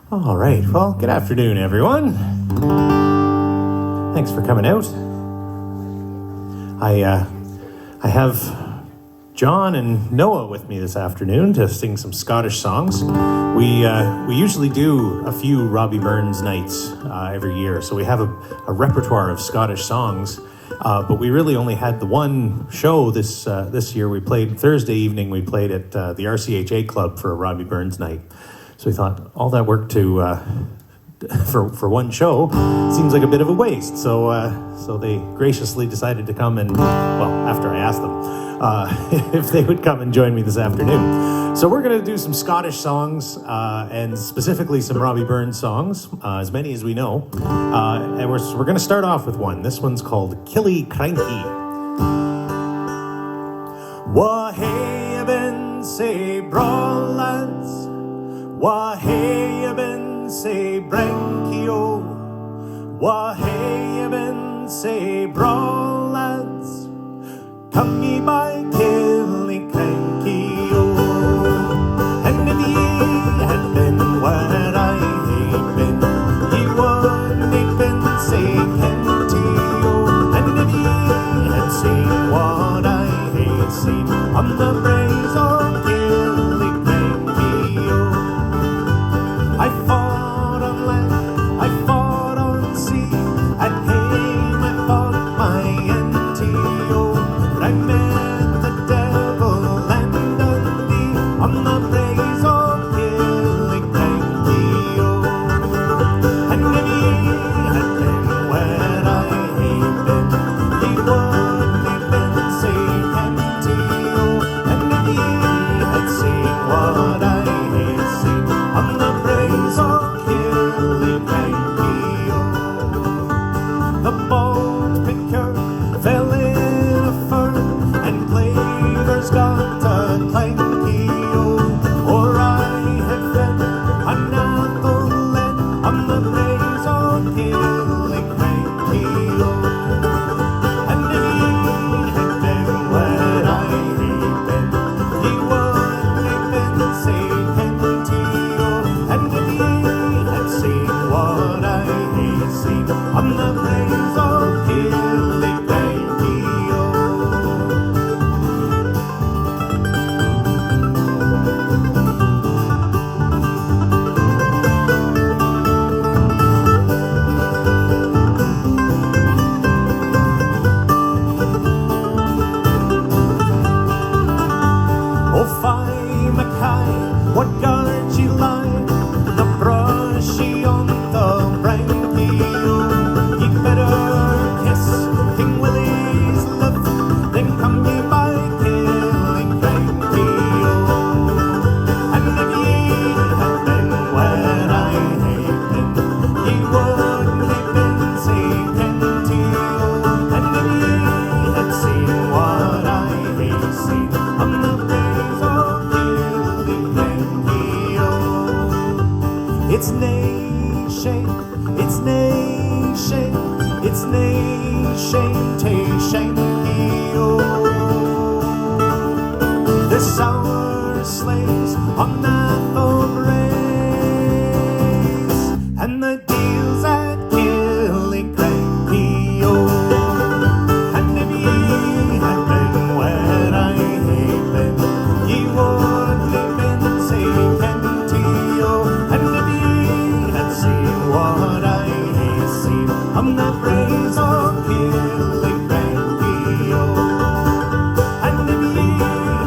All right, well, good afternoon, everyone. Thanks for coming out. I have John and Noah with me this afternoon to sing some Scottish songs. We usually do a few Robbie Burns nights every year, so we have a repertoire of Scottish songs, but we really only had the one show this year. We played Thursday evening, we played at the RCHA Club for a Robbie Burns night. So we thought all that work for one show seems like a bit of a waste. So they graciously decided to come and, well, after I asked them if they would come and join me this afternoon. So we're going to do some Scottish songs and specifically some Robbie Burns songs, as many as we know. And we're going to start off with one. This one's called Killy, Cranky. Wha hae ye been sae braw, lads? Wha hae ye been sae branky-o? Wha hae ye been sae braw, lads? Come ye by Killy, Cranky-o? And if ye had been where I hae been, ye would hae been sae kenty-o. And if ye had seen what I hae seen on the braes of Killy, Cranky-o, I fought on land, I fought on sea, at hame I fought my NTO, but I met the devil and Dundee on the braes of Killy, Cranky-o. And if ye had been where I hae been, ye would hae been sae kenty-o. And if ye had seen what I hae seen on the braes of Killy, Cranky-o. The bald picker fell in a fern, and clavers got a clanky-o. Or I had fed an apple lead on the braes of Killy, Cranky-o. And if ye had been where I hae been, ye would hae been sae kenty-o. And if ye had seen what I hae seen on the braes of Killy, Cranky-o. Oh, fie, Mackay, what guard ye lie? The brushy on the branky-o. Ye better kiss King Willie's lip, then come ye by Killy, Cranky-o. And if ye had been where I hae been, ye would hae been sae kenty-o. And if ye had seen what I hae seen on the braes of Killy, Cranky-o. It's nae shame, it's nae shame, it's nae shame, tae shanky-o. The sour slaves on Atholl braes, and the deals at Killy, Cranky-o. And if ye had been where I hae been, ye would hae been sae kenty-o. And if ye had seen what I hae seen on the braes of Killy, Cranky-o. And if ye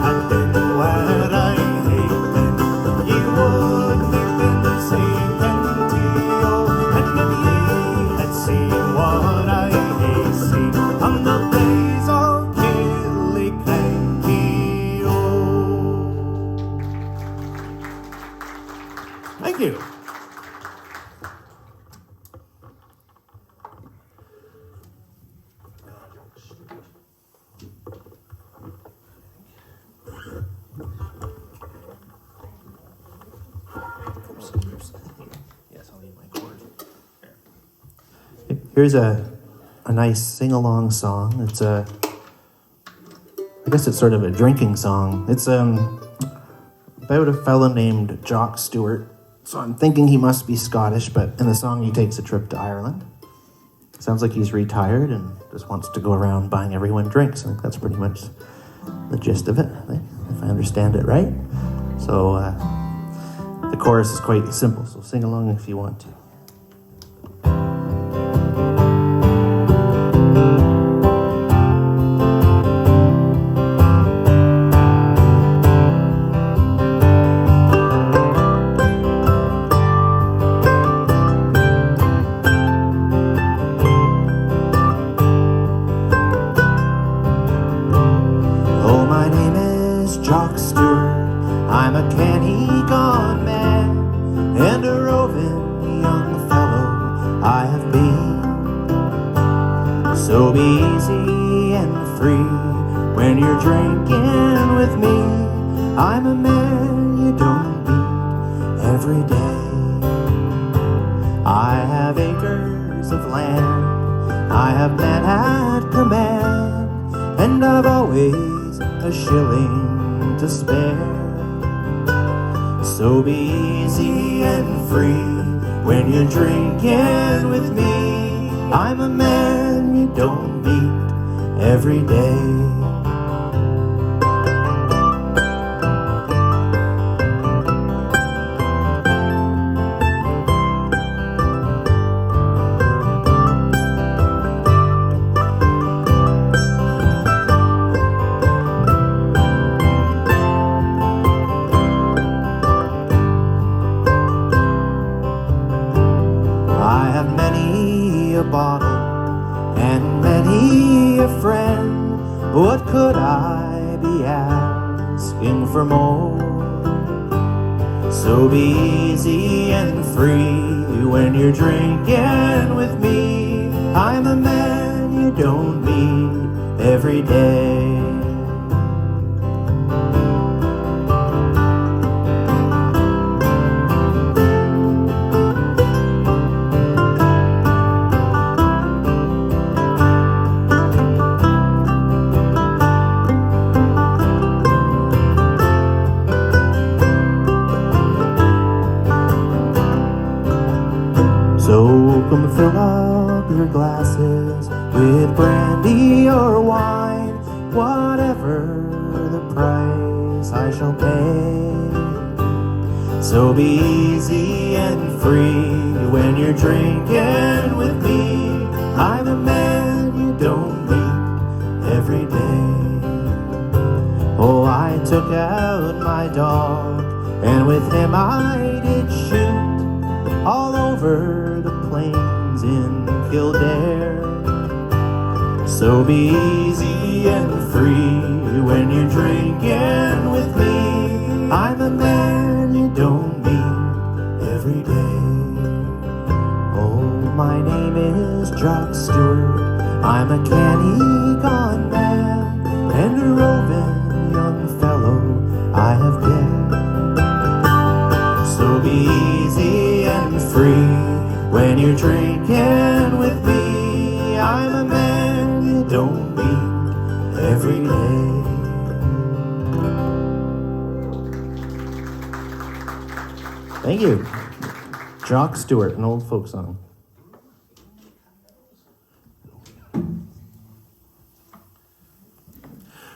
had been where I hae been, ye would hae been sae kenty-o. And if ye had seen what I hae seen on the braes of Killy, Cranky-o. Thank you. Yes, I'll need my cord. Here's a nice sing-along song. It's I guess it's sort of a drinking song. It's about a fellow named Jock Stewart. So I'm thinking he must be Scottish, but in the song he takes a trip to Ireland. Sounds like he's retired and just wants to go around buying everyone drinks. I think that's pretty much the gist of it, I think, if I understand it right. So the chorus is quite simple, so sing along if you want to. Jock Stewart, I'm a canny gone man, and a roving young fellow I have been. So be easy and free when you're drinking with me. I'm a man you don't meet every day. I have acres of land, I have men at command, and I've always a shilling to spare. So be easy and free when you're drinking with me. I'm a man you don't meet every day. Bottle and many a friend. What could I be asking for more? So be easy and free when you're drinking with me. I'm a man you don't meet every day. So come fill up your glasses with brandy or wine, whatever the price I shall pay. So be easy and free when you're drinking with me. I'm a man you don't meet every day. Oh, I took out my dog, and with him I did shoot all over the plains in Kildare. So be easy and free when you're drinking with me. I'm a man you don't meet every day. Oh, my name is Jock Stewart, I'm a canny gone man, and a roving young fellow I have been. So be easy and free when you're drinking with me. I'm a man you don't meet every day. Thank you. Jock Stewart, an old folk song.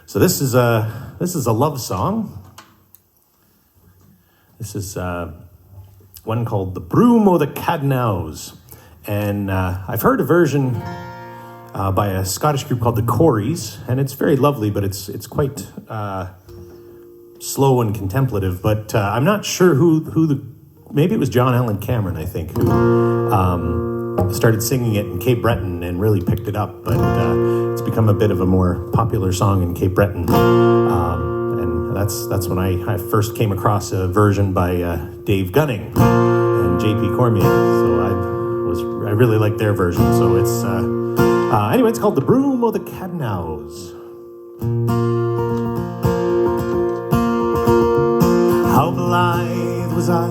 So this is a love song. This is one called "The Broom o' the Cadnows," and I've heard a version by a Scottish group called the Corries, and it's very lovely, but it's quite slow and contemplative. But I'm not sure who maybe it was John Allen Cameron, I think, who started singing it in Cape Breton and really picked it up. But it's become a bit of a more popular song in Cape Breton. That's when I first came across a version by Dave Gunning and J.P. Cormier. So I really like their version. So it's anyway, it's called "The Broom o' the Cadnows." How blithe was I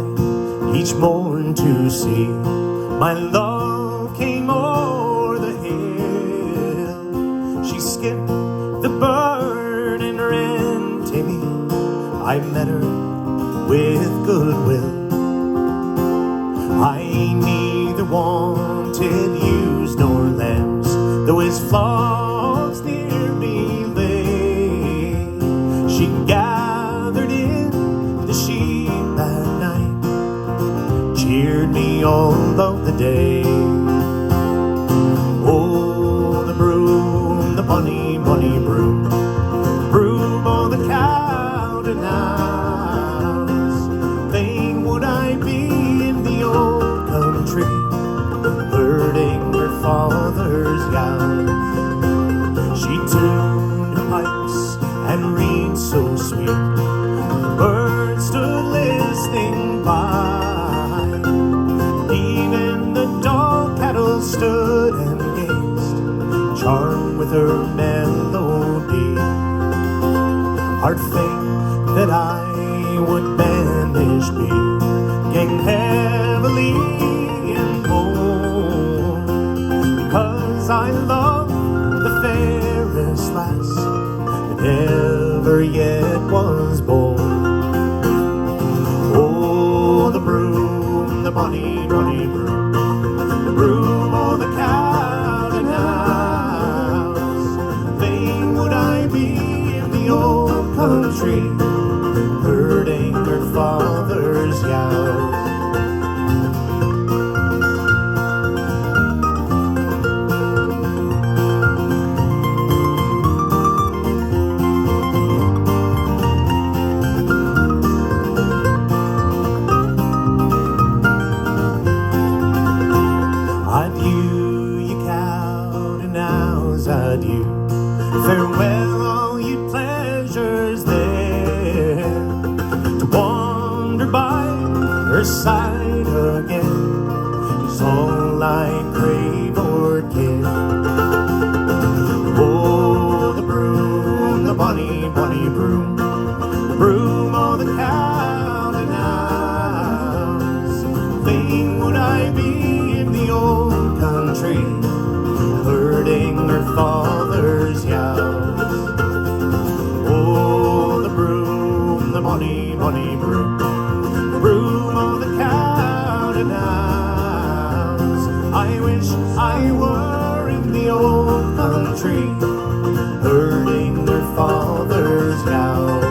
each morn to see my love came o'er the hill. She skipped the burning Renty. I met her with goodwill. I neither wanted ewes nor lambs, though his flocks near me lay. She gathered in the sheep at night, cheered me all of the day. Oh, the broom, the bonny, bonny broom, broom o' the Cowden house. Fain would I be in the old country, herding her father's young. She tuned her pipes and reed so sweet, birds stood listening by. Even the dog cattle stood and gazed, charmed with her melody. Hard thing that I would banish me, gang heavily and cold, because I love the fairest lass that ever yet was born. Oh, the broom, the bonny, bonny broom, the broom o' the Cowden house. Fain would I be in the old country, herding her father's yows. Adieu, ye Cowden house, adieu. Farewell, all ye pleasures there, to wander by her side again is all I crave or care. Oh, the broom, the bonny, bonny broom, the broom o' the Cowden house. Fain would I be in the old country, herding her father's yows. Oh, the broom, the bonny, bonny broom, the broom o' the Cowden house. I wish I were in the old country, herding her father's yows.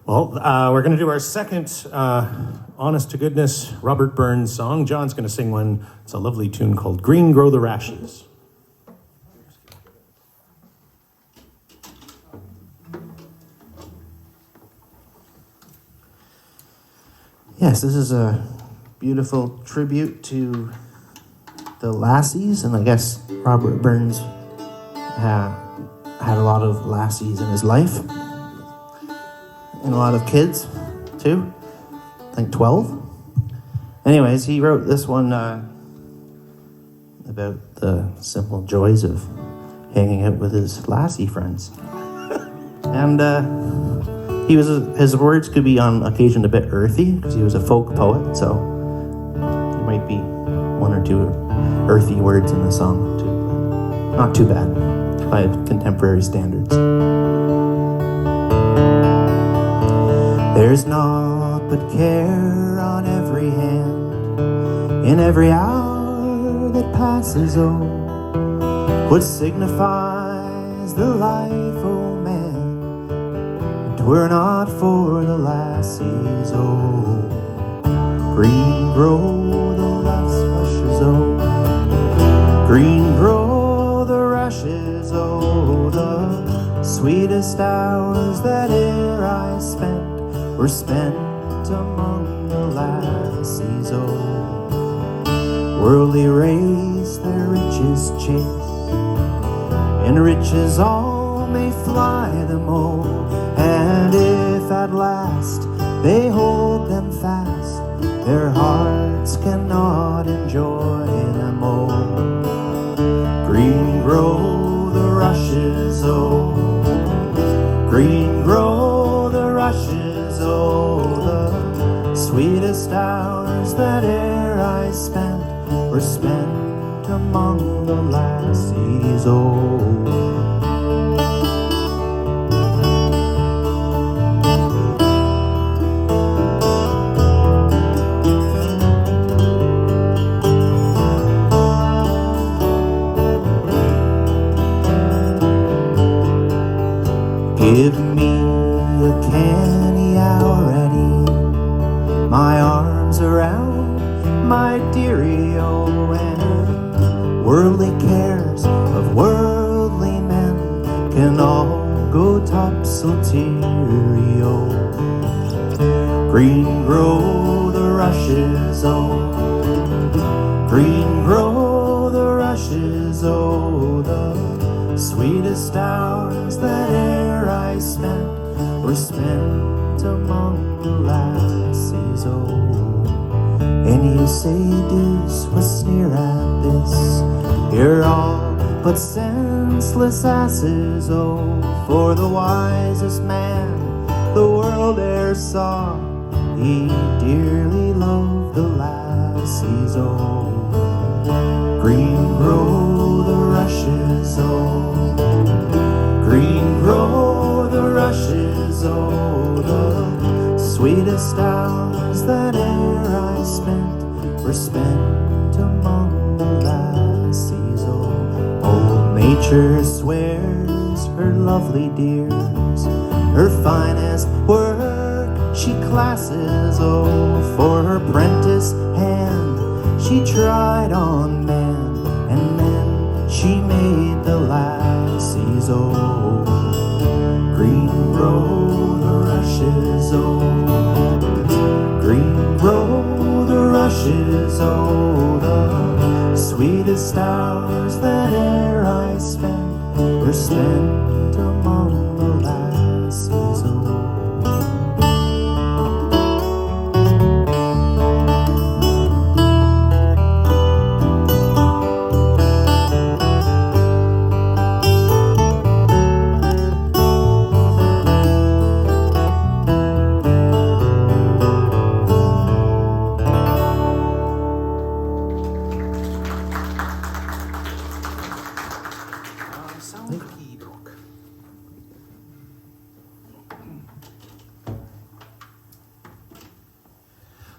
Well, we're going to do our second honest-to-goodness Robert Burns song. John's going to sing one. It's a lovely tune called Green Grow the Rashes. Yes, this is a beautiful tribute to the lassies, and I guess Robert Burns had a lot of lassies in his life, and a lot of kids, too. I think 12. Anyways, he wrote this one about the simple joys of hanging out with his lassie friends. And his words could be on occasion a bit earthy, because he was a folk poet, so there might be one or two earthy words in the song, too. Not too bad by contemporary standards. There's naught but care on every hand, in every hour that passes, oh, what signifies the life, oh man, if 'twere not for the lassies, oh, green grow the rushes, oh, green grow the rushes, oh, the sweetest hours that e'er I spent were spent among the lassies, oh, worldly race their riches chase, in riches all may fly them, oh, and if at last they hold them fast, their hearts cannot enjoy them. Oh, green grow the rushes, oh, green grow the rushes, oh, the sweetest hours that e'er I spent were spent among the lassies, oh. Give me a canny hour, Eddie, my arms around my dearie, oh, and worldly cares of worldly men can all go topsy-turvy, oh. Green grow the rushes, oh, green grow the rushes, oh, the sweetest hours that e'er I spent were spent among the lassies, oh. And you say deuce was sneer at this, you're all but senseless asses, oh. For the wisest man the world e'er saw, he dearly loved the lassies, oh. Green grow the rushes, oh, green grow the rushes, oh, the sweetest hours that e'er I spent were spent among the lassies, oh. Old nature swears her lovely dears, her finest work she classes, oh. For her prentice hand she tried on men, and then she made the lassies, oh. Green grow the rushes, oh, green grow the rushes, oh, the sweetest hours that e'er I spent were spent among the lassies, oh.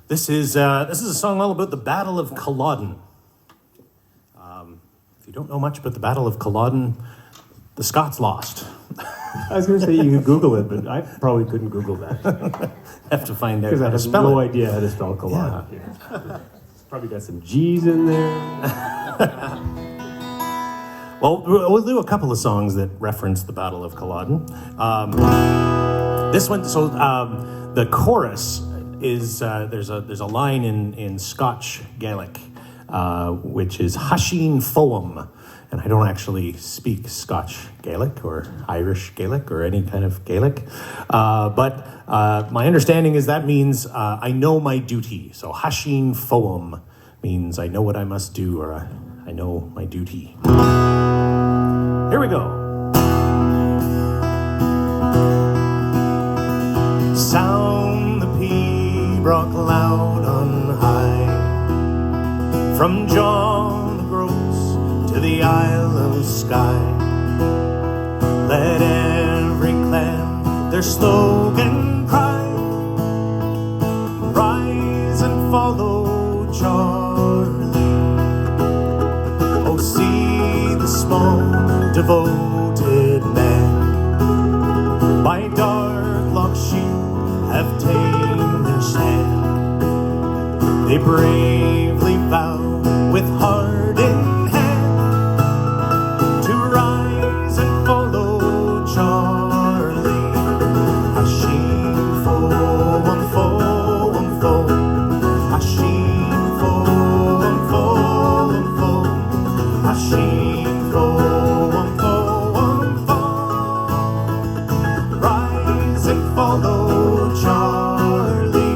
This is a song all about the Battle of Culloden. If you don't know much about the Battle of Culloden, the Scots lost. I was going to say you could Google it, but I probably couldn't Google that. Have to find out Because I how to have spell no it. idea how to spell Culloden. Yeah. Probably got some G's in there. Well, we'll do a couple of songs that reference the Battle of Culloden. This one, so the chorus is there's a line in Scotch Gaelic, which is Hasheen Foam, and I don't actually speak Scotch Gaelic or Irish Gaelic or any kind of Gaelic, but my understanding is that means I know my duty. So Hasheen Foam means I know what I must do, or I know my duty. Here we go. Sound the pibroch loud on high, from John the Gross to the Isle of Skye. Let every clan their slogan cry, rise and follow Charlie. Oh, see the small devoted men by dark loch shield have ta'en their stand. They bravely vow with heart in hand to rise and follow Charlie. Hasheen foam, foam, foam. Hasheen foam, foam, foam. Hasheen foam, foam, foam. Rise and follow Charlie.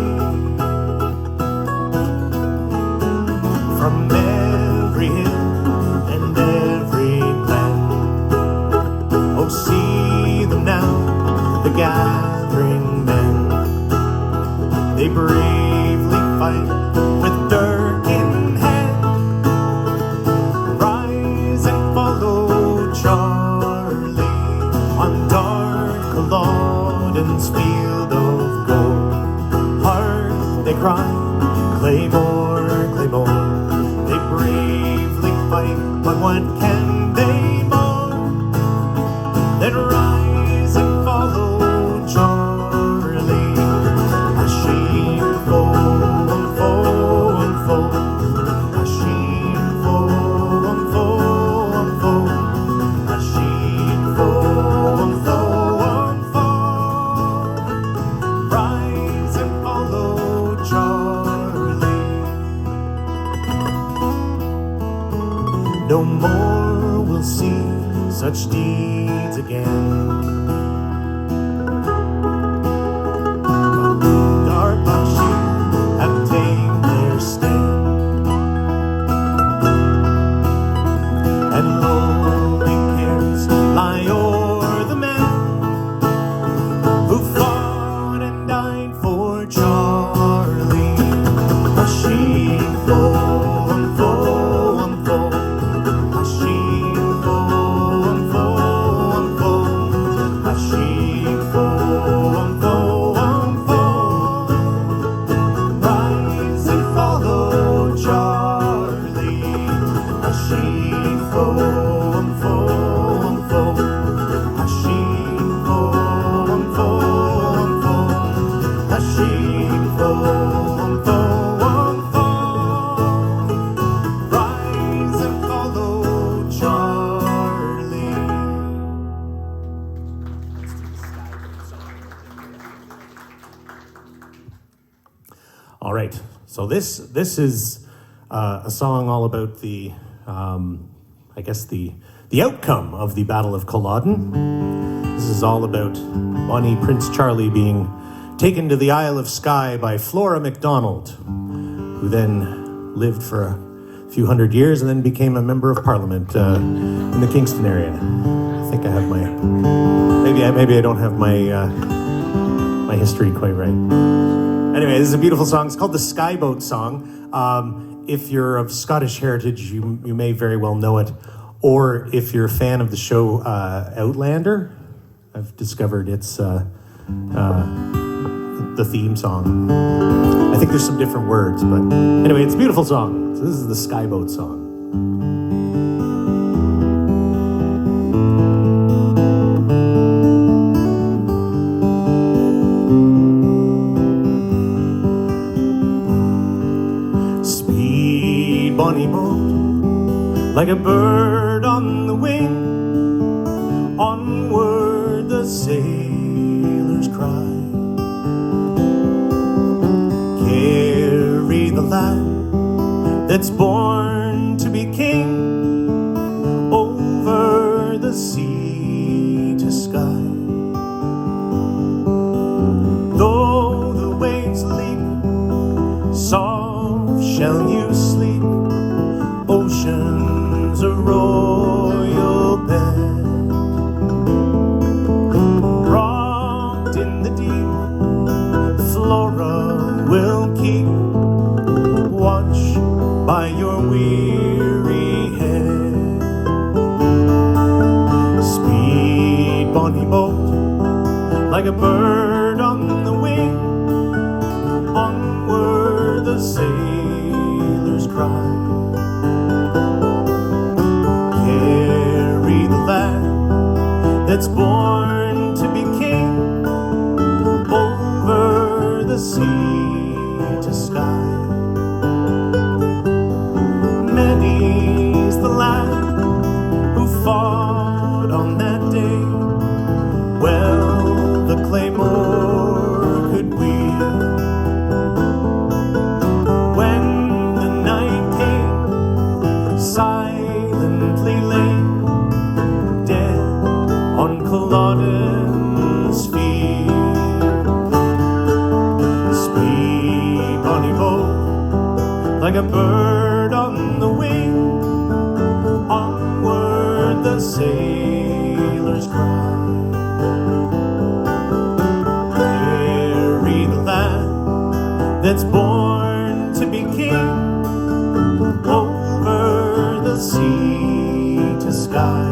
from every hill and every glen. Oh, see them now, the gathering men. They bravely fight with dirk in hand. Rise and follow Charlie on dark Culloden's field of gold. Hark, they cry, Claymore, Claymore. They bravely fight, but what can they more than rise and follow Charlie? A sheep foe and foe and foe. A sheep foe and foe and foe. A sheep foe and foe and foe. Rise and follow Charlie. No more we'll see such deeds again. Dark black sheep have tamed their stand, and lonely cares lie o'er the men who fought and died for Charlie. A sheep foe and foe and foe. A sheep foe and foe and foe. A sheep foe and foe and foe. Rise and follow Charlie. A sheep foe and foe and foe. A sheep foe and foe and foe. A sheep foe and foe and foe. Rise and follow Charlie. All right, so this is a song all about the, I guess the outcome of the Battle of Culloden. This is all about Bonnie Prince Charlie being taken to the Isle of Skye by Flora MacDonald, who then lived for a few hundred years and then became a member of Parliament in the Kingston area. I think I have my, maybe I don't have my my history quite right. Anyway, this is a beautiful song. It's called the Skyboat Song. If you're of Scottish heritage, you may very well know it. Or if you're a fan of the show Outlander, I've discovered it's the theme song. I think there's some different words, but anyway, it's a beautiful song. So this is the Skyboat Song. Speed, bonny boat, like a bird on the wing, onward the sailors cry. Carry the lad that's born to be king, over the sea to sky. Though the waves leap, soft shall you sleep, ocean's a royal bed. Rocked in the deep, the Flora will keep watch by your weary head. Speed, bonny boat, like a bird on the wing, onward the sailors cry. Carry the lad that's born to be king, over the sea to sky. Many's the lad who fought on that day, well the claymore could wield. When the night came, silently lay dead on Culloden's field. Speed, bonny boat, like a bird on that's born to be king over the sea to sky.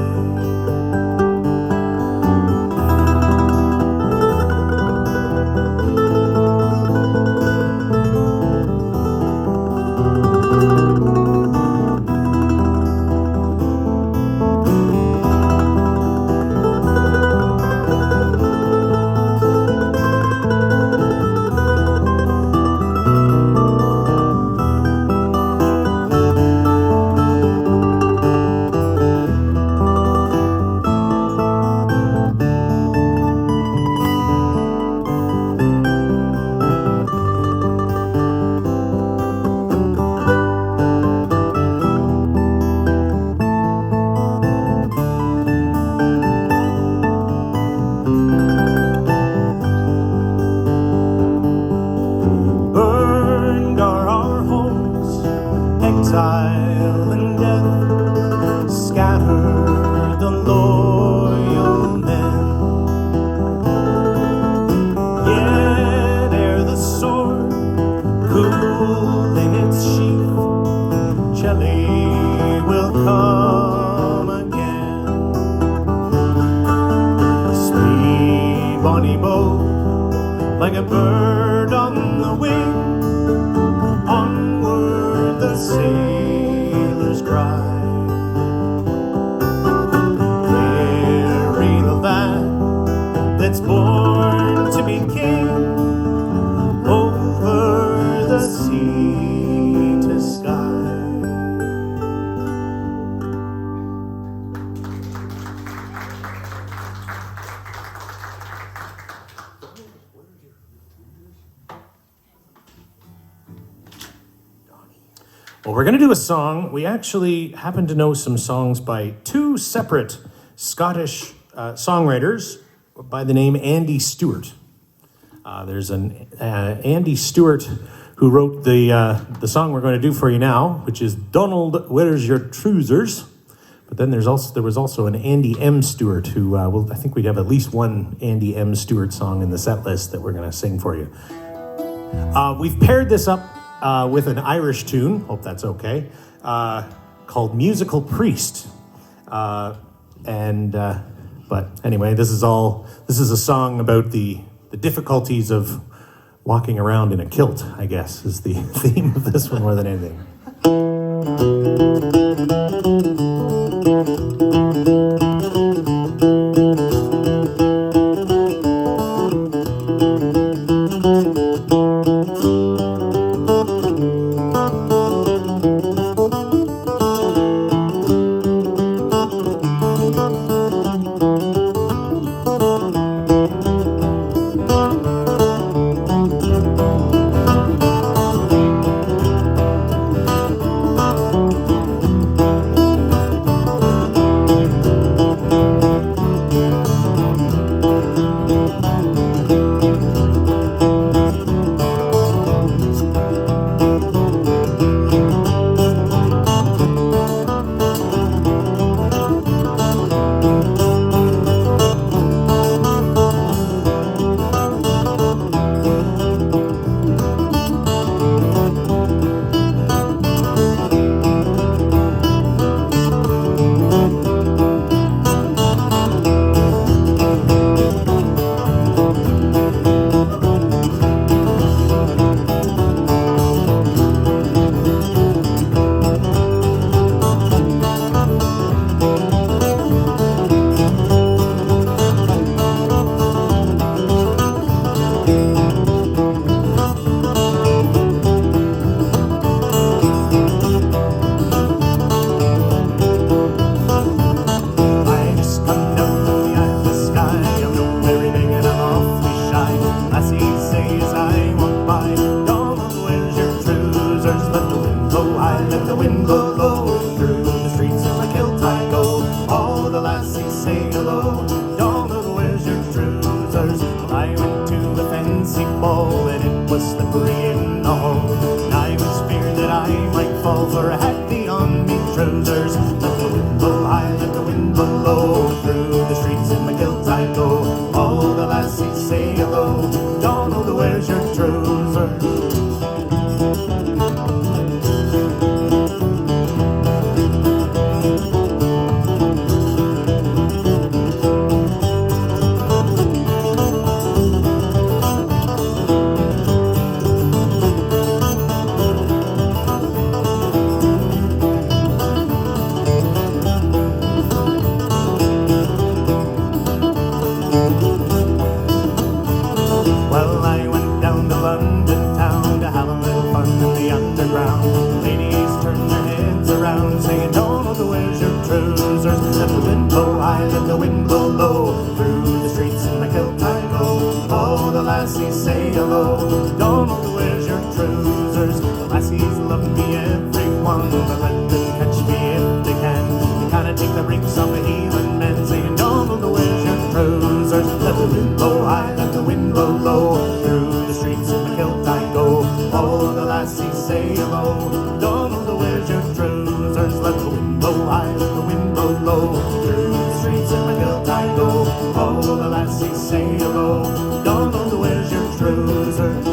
Exile and death scatter the loyal men. Yet ere the sword cool in its sheath, Killy will come again. Speed, bonny boat, like a bird on the wing. Onward the sailors cry. Weary the lad that's born to be king over the sea to sky. Well, we're going to do a song. We actually happen to know some songs by two separate Scottish songwriters by the name Andy Stewart. There's an Andy Stewart who wrote the song we're going to do for you now, which is Donald, Where's Your Trousers? But then there was also an Andy M. Stewart who I think we'd have at least one Andy M. Stewart song in the set list that we're going to sing for you. We've paired this up with an Irish tune, hope that's okay, called Musical Priest. But anyway, this is a song about the difficulties of walking around in a kilt, I guess, is the theme of this one more than anything. underground. Ladies turn their heads around, saying, Donald, where's your trousers? Let the wind blow high, let the wind blow low. Through the streets in my kilt I go. All the lassies say hello. Donald, where's your trousers? The lassies love me, everyone, but let them catch me if they can. They kinda take the brinks off a heathen men, saying, Donald, where's your trousers? Let the wind blow high, let the wind blow low. Through the streets in my kilt I go. All the lassies say hello. Donald, where's your trousers? Let the wind blow high, let the wind blow low. Through the streets in my kilt I go. All the lassies say hello. Donald, where's your trousers?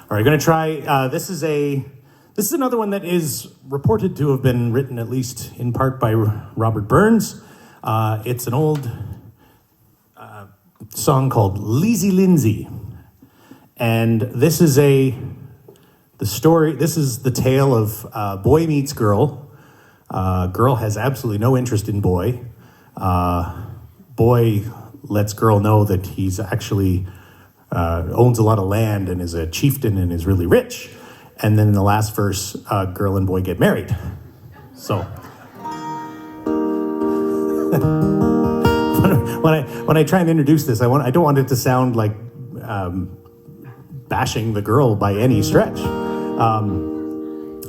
All right, going to try. This is another one that is reported to have been written at least in part by Robert Burns. It's an old song called Lizzy Lindsay, and this is the story. This is the tale of boy meets girl. Girl has absolutely no interest in boy. Boy lets girl know that he's actually owns a lot of land and is a chieftain and is really rich. And then in the last verse, girl and boy get married. So when I try and introduce this, I don't want it to sound like bashing the girl by any stretch.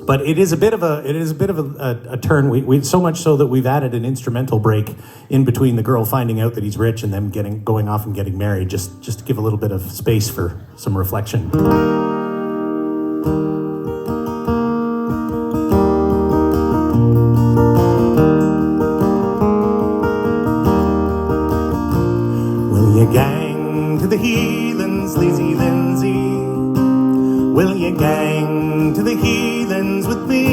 But it is a bit of a turn. We so much so that we've added an instrumental break in between the girl finding out that he's rich and them going off and getting married, just to give a little bit of space for some reflection. Will you gang to the heathens, Lizzy Lindsay? Will you gang to the heathens with me?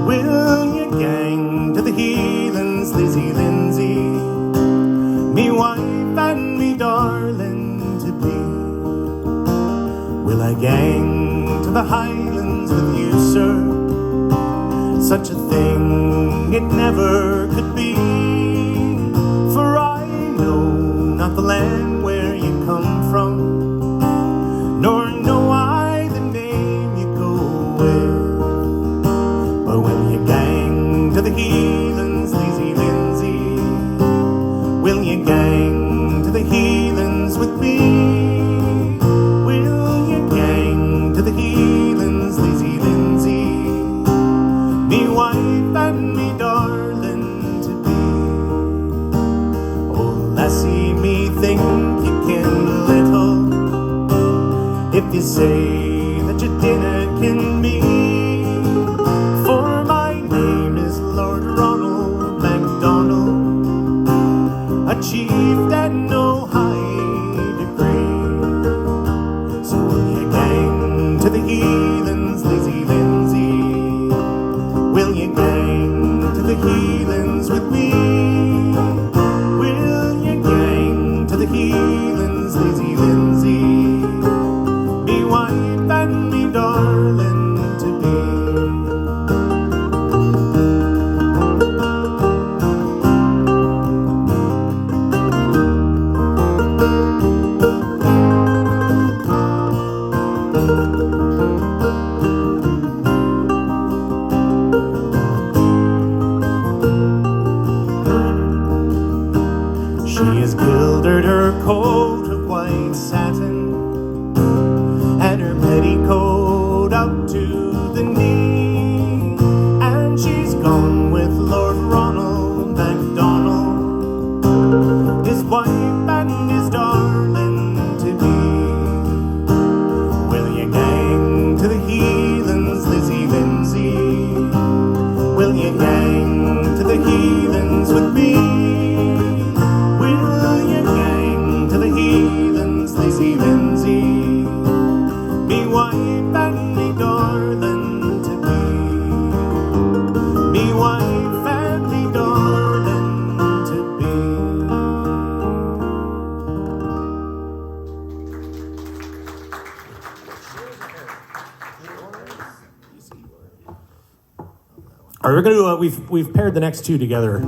Will you gang to the heathens, Lizzy Lindsay? Me wife and me darling to be. Will I gang to the highlands with you, sir? Such a thing it never could be. For I know not the land where you come from, nor know I the name you go with. But when you gang to the heathens, Lizzy Lindsay, will you gang to the heathens with me? Will you gang to the heathens, Lizzy Lindsay? Me wife and me darling All right, we're going to we've paired the next two together.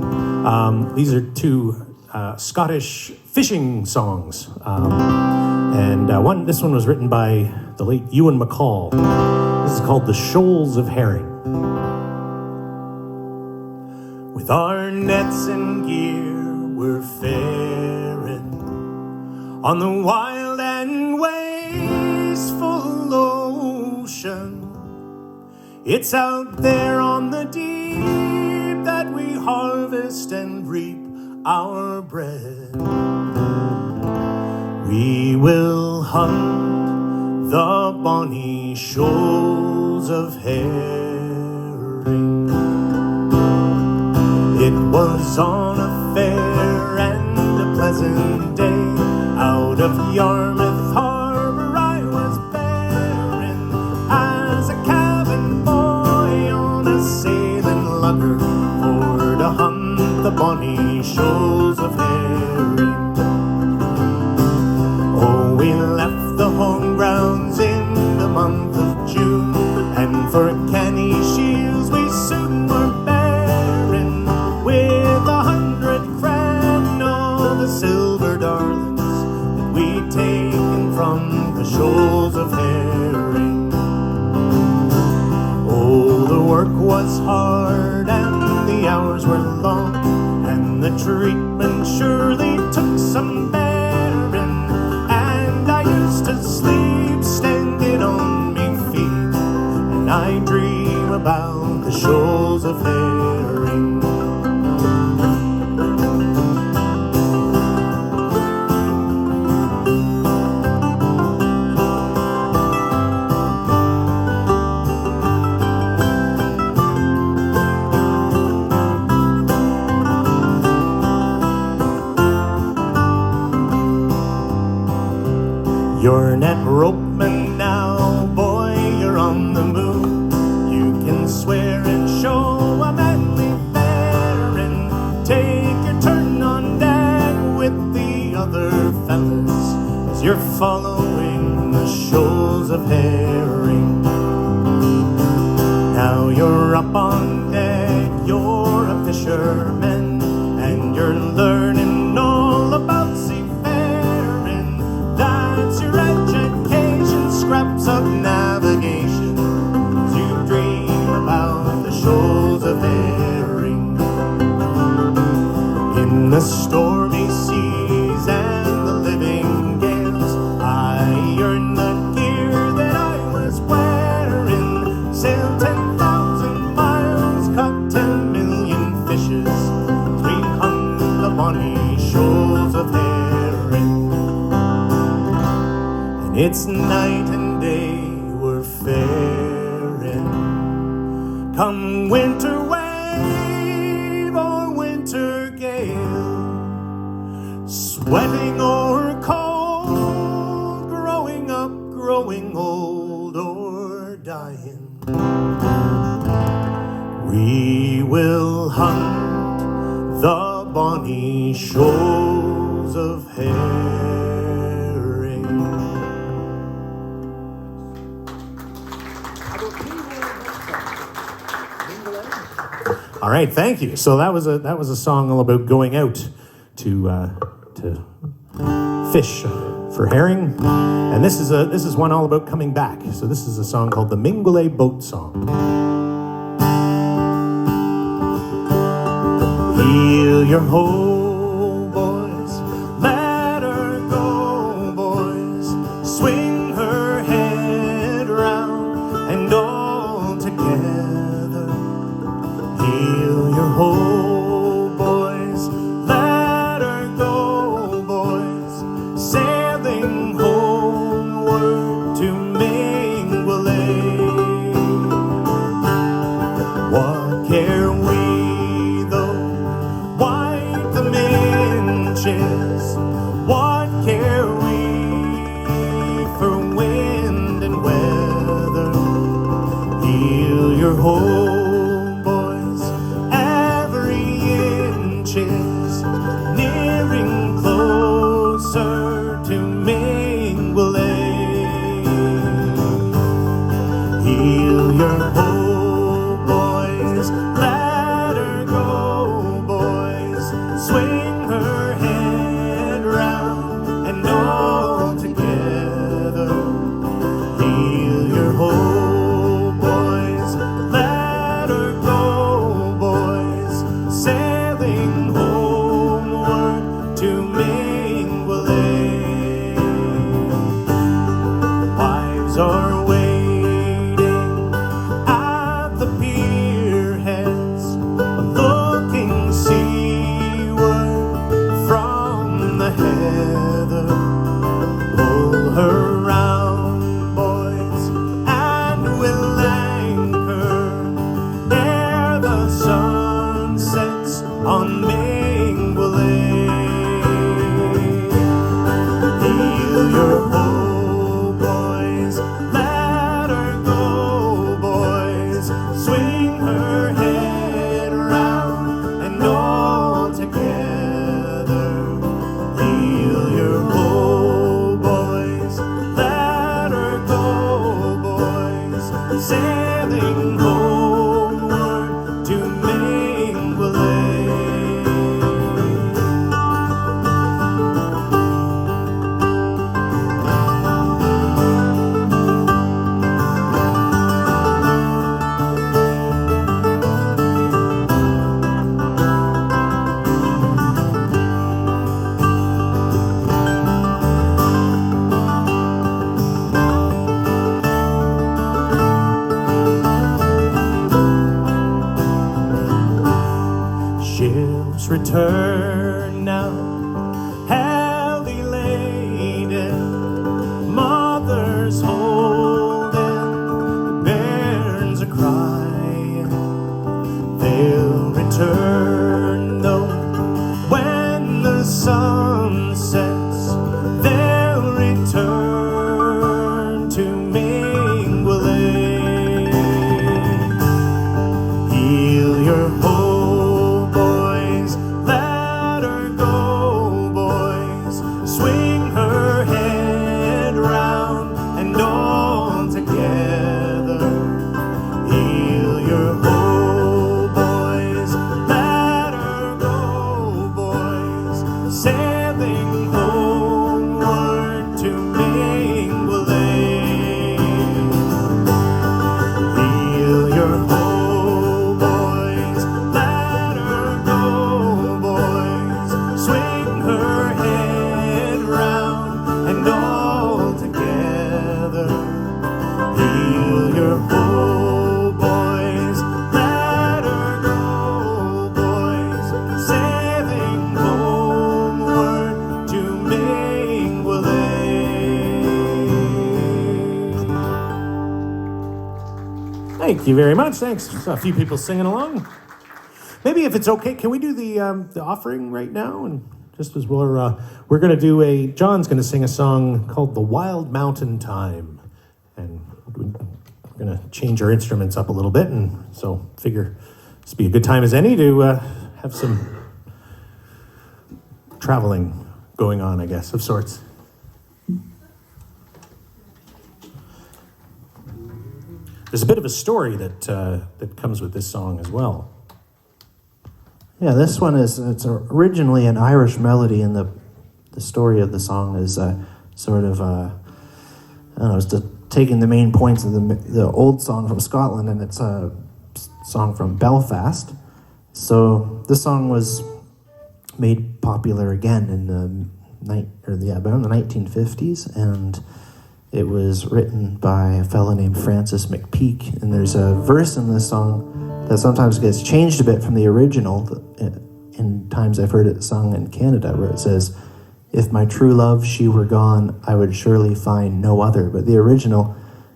These are two Scottish fishing songs, and this one was written by the late Ewan MacColl. This is called "The Shoals of Herring." With our nets and gear, we're faring on the wild and wasteful ocean. It's out there on the deep that we harvest and reap our bread. We will hunt the bonny shoals of herring. It was on a fair and a pleasant day out of Yarmouth Harbour I was bearing as a cabin boy on a sailing lugger for to hunt the bonny shoals of herring. Oh, we left the home grounds in the month of June, and for canny shields we soon were bearing with 100 cran all the silver darlings that we'd taken from the shoals of herring. Oh, the work was hard and the hours were long, and the treatment surely took some bearing, and I used to sleep standing on me feet, and I dream about the shoals of herring. You're net ropeman now, boy, you're on the move. You can swear and show a manly bearing. Take your turn on deck with the other fellas as you're following the shoals of herring. Now you're up on deck, you're a fisherman, and you're learning all about seafaring. That's your education, scraps of navigation, as you dream about the shoals of herring. In the stormy seas and the living gales, I earned the gear that I was wearing. Sailed 10,000 miles, caught 10 million fishes, as we hung the bonny shoals of herring. And it's night and day we're faring, come winter wave or winter gale, sweating or cold, growing up, growing old, or dying. We will hunt the bonny shoals of herring. All right, thank you. So that was a song all about going out to fish for herring, and this is one all about coming back. So this is a song called the Mingulay Boat Song. Heel your hoe, boys, let her go, boys, swing her head round and all together. Heel your hoe, boys, let her go, boys, sailing homeward to Mingulay. What care we though, wipe the minches, what care we for wind and weather? Heel your hoe, boys, every inch is nearing closer to Mingulay. Heel your hoe, boys, the pier heads, looking seaward from the heather. Pull her round, boys, and we'll anchor ere the sun sets on Mingulay. Heel your hoe, boys, let her go, boys, swing her head round and all together. Heel your hoe, boys, let her go, boys, sailing homeward to Mingulay. Ships return now, heavy laden, mothers holding, bairns a-crying. They'll return though when the sun sets. They'll return to Mingulay. Heel your hoe, boys, let her go, boys, swing her head round and all together. Heel your hoe, boys, let her go, boys, sailing homeward to Mingulay. Heel your hoe, boys, let her go, boys, swing her head round and all together. Heel your hoe, boys, let her go, boys, sailing homeward to Mingulay. Thank you very much. Thanks. A few people singing along. Maybe if it's okay, can we do the offering right now? And just as we're going to do John's going to sing a song called "The Wild Mountain Time," and we're going to change our instruments up a little bit, and so figure this would be a good time as any to have some traveling going on, I guess, of sorts. There's a bit of a story that comes with this song as well. Yeah, this one it's originally an Irish melody, and the story of the song is sort of I don't know, it's taking the main points of the old song from Scotland, and it's a song from Belfast. So this song was made popular again in around the 1950s, and it was written by a fellow named Francis McPeak, and there's a verse in this song that sometimes gets changed a bit from the original. In times I've heard it sung in Canada, where it says, "If my true love she were gone, I would surely find no other." But the original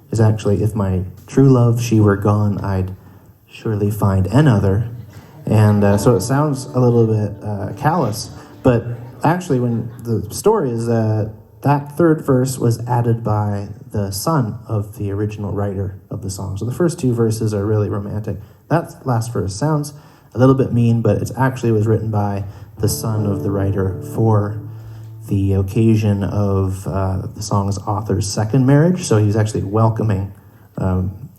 is actually, "If my true love she were gone, I'd surely find another." And so it sounds a little bit callous, but actually when the story is that third verse was added by the son of the original writer of the song. So the first two verses are really romantic. That last verse sounds a little bit mean, but it actually was written by the son of the writer for the occasion of the song's author's second marriage. So he was actually welcoming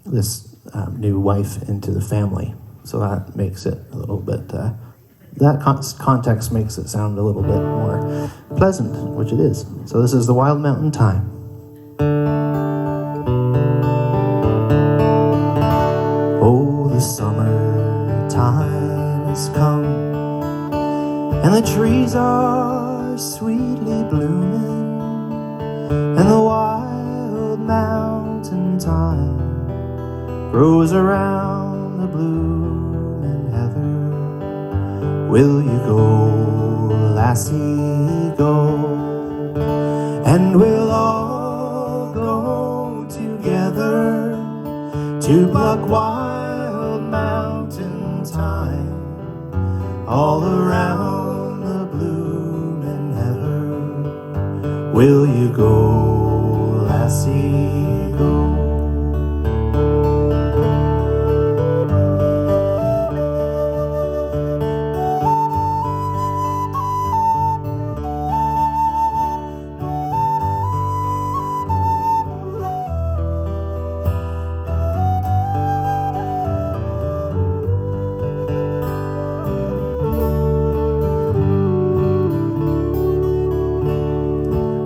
this new wife into the family. So that makes it a little bit, that context makes it sound a little bit more pleasant, which it is. So this is The Wild Mountain Time. Oh, the summer time has come, and the trees are sweetly blooming, and the wild mountain thyme grows around the blooming heather. Will you go, lassie, go? And we'll all go together to pluck wild mountain thyme all around the blooming heather. Will you go, lassie, go?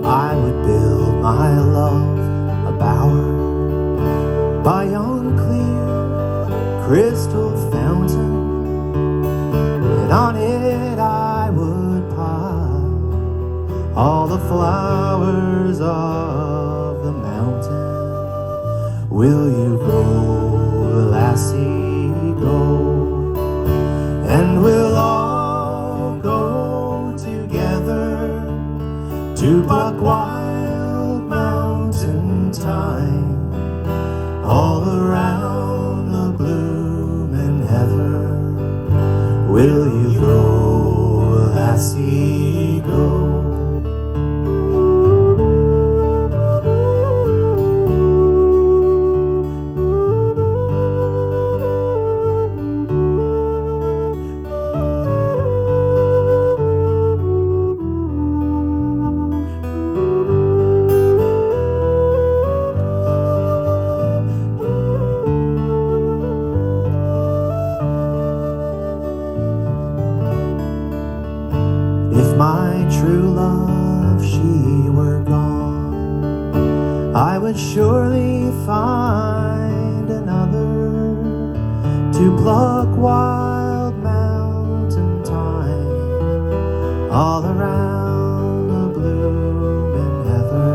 I would build my love a bower by yon clear crystal fountain, and on it I would pile all the flowers of the mountain. Will you go, lassie, go? And we'll all go together to pluck wild mountain thyme all around the blooming heather. Will you go, lassie, go? If my true love, she were gone, I would surely find another to pluck wild mountain thyme all around the blooming heather.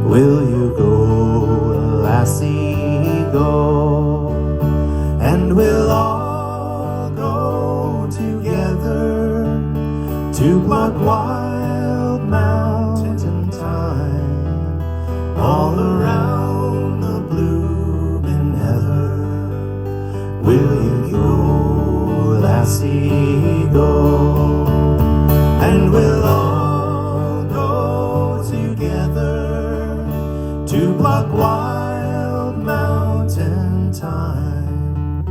Will you go, lassie, go? And we'll all go together to pluck wild mountain thyme all around the blooming heather. Will you go, lassie, go? And we'll all go together to pluck wild mountain thyme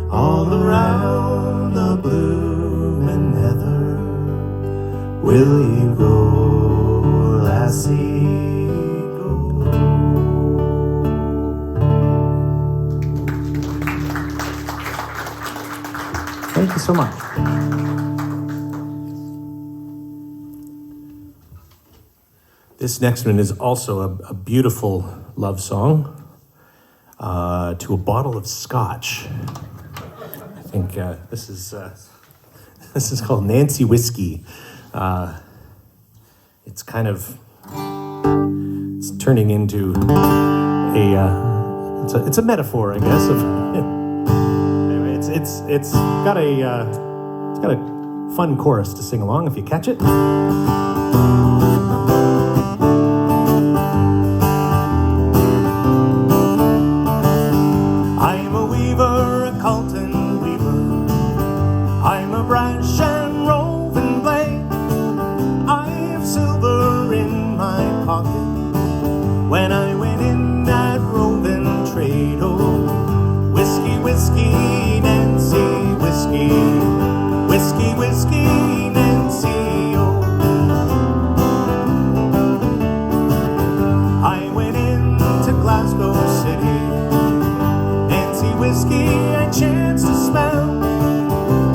all around the blooming heather. Will you go, lassie, go? Thank you so much. This next one is also a beautiful love song to a bottle of scotch. I think this is called Nancy Whiskey. It's kind of it's turning into it's a metaphor, I guess. Of anyway, it's got a fun chorus to sing along if you catch it. I'm a weaver, a Colton weaver. I'm a brash and roving blade. I have silver in my pocket when I went in that roving trade. Oh, whiskey, whiskey, Nancy, whiskey, whiskey, whiskey, Nancy, oh. I went into Glasgow City, Nancy whiskey I chanced to smell.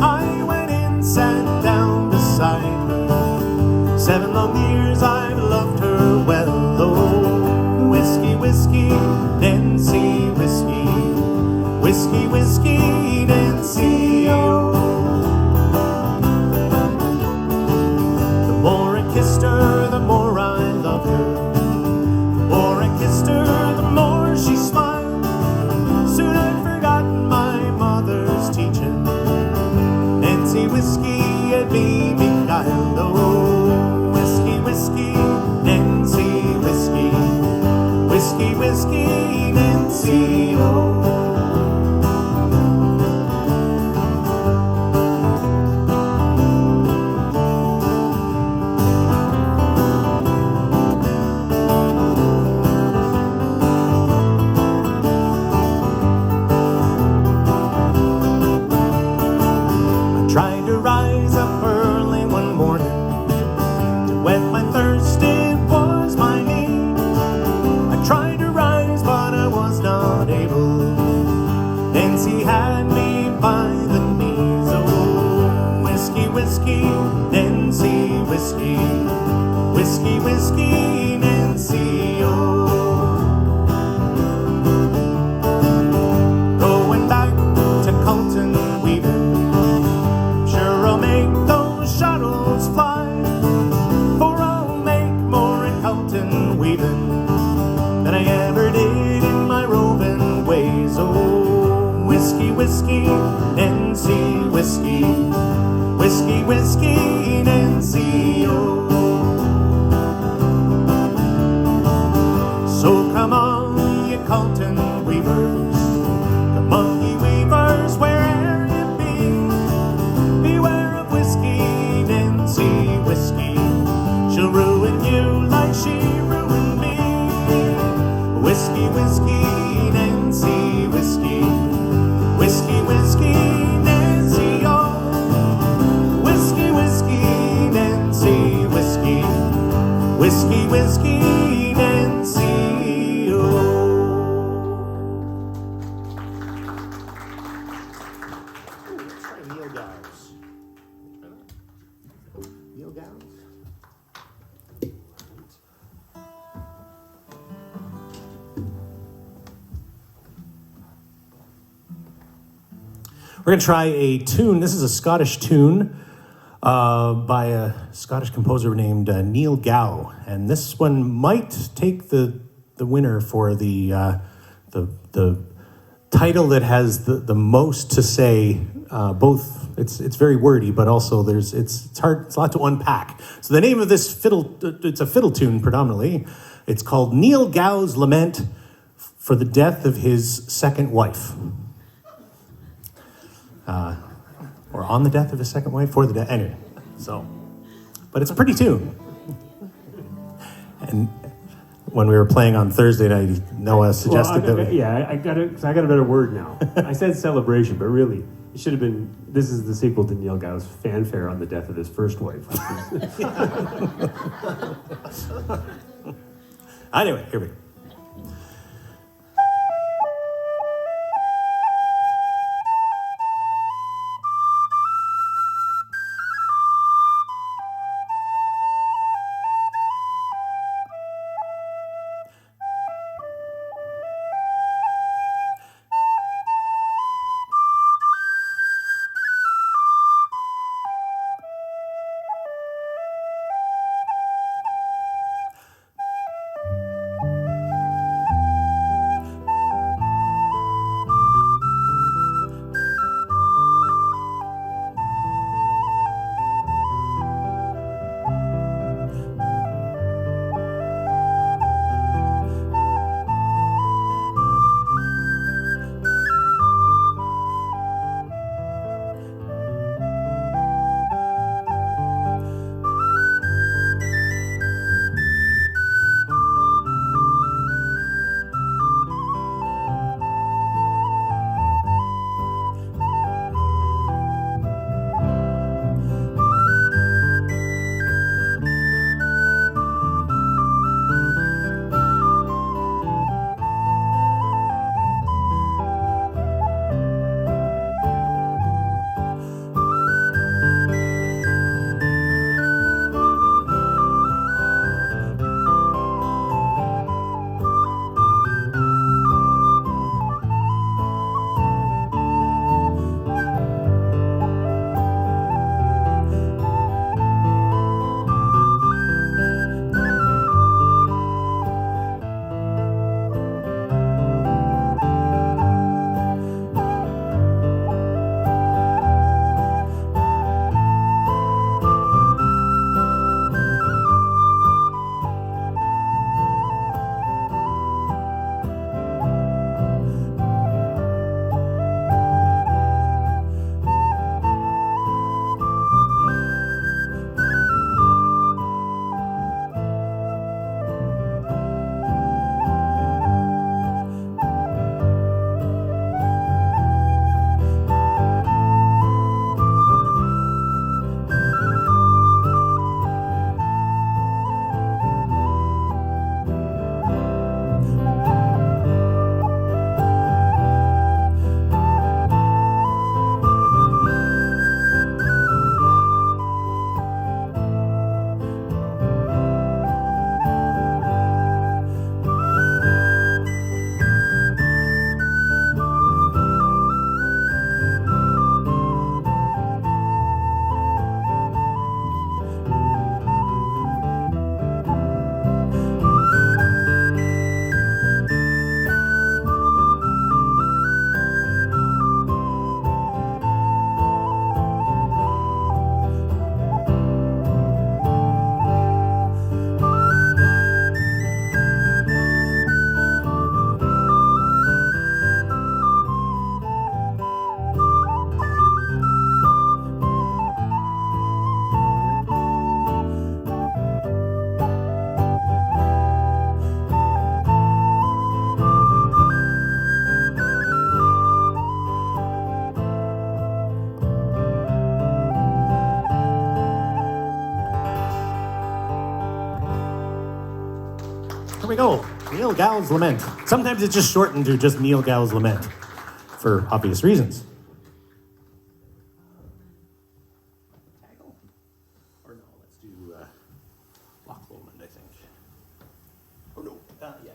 I went in, sat down beside her. 7 long years I've loved her well. Oh, whiskey, whiskey, Nancy, whiskey, whiskey, whiskey, Nancy, oh. The more I kissed her, the more I loved her. The more I kissed her, the more she smiled. Soon I'd forgotten my had me by the knees. Oh, whiskey, whiskey, Nancy, whiskey, whiskey, whiskey, Nancy, oh. Going back to Colton Weaving, sure I'll make those shuttles fly, for I'll make more in Colton Weaving than I ever did in my roving ways. Oh, whiskey, whiskey, Nancy, whiskey, whiskey, whiskey, Nancy, oh. So come on, you Colton Weavers, come on, ye weavers, where'er you be, beware of whiskey, Nancy, whiskey, she'll ruin you like she ruined me. Whiskey, whiskey, Nancy, whiskey, whiskey, whiskey, Nancy, oh. Whiskey, whiskey, Nancy, whiskey, whiskey, whiskey, Nancy, oh. Let's try Neil Gow's. Neil Gow's. We're going to try a tune. This is a Scottish tune by a Scottish composer named Neil Gow. And this one might take the winner for the title that has the most to say. Both, it's very wordy, but also it's hard. It's a lot to unpack. So the name of this fiddle, it's a fiddle tune predominantly. It's called Neil Gow's Lament for the Death of His Second Wife. Or on the death of his second wife, for the death, anyway. So, but it's a pretty tune. And when we were playing on Thursday night, Noah suggested I got a better word now. I said celebration, but really, it should have been, this is the sequel to Neil Gow's fanfare on the death of his first wife. Anyway, here we go. go. Gs Lament. Sometimes it's just shortened to just Gs Lament for obvious reasons. Or no, let's do Loch Lomond, I think. Oh no, yeah.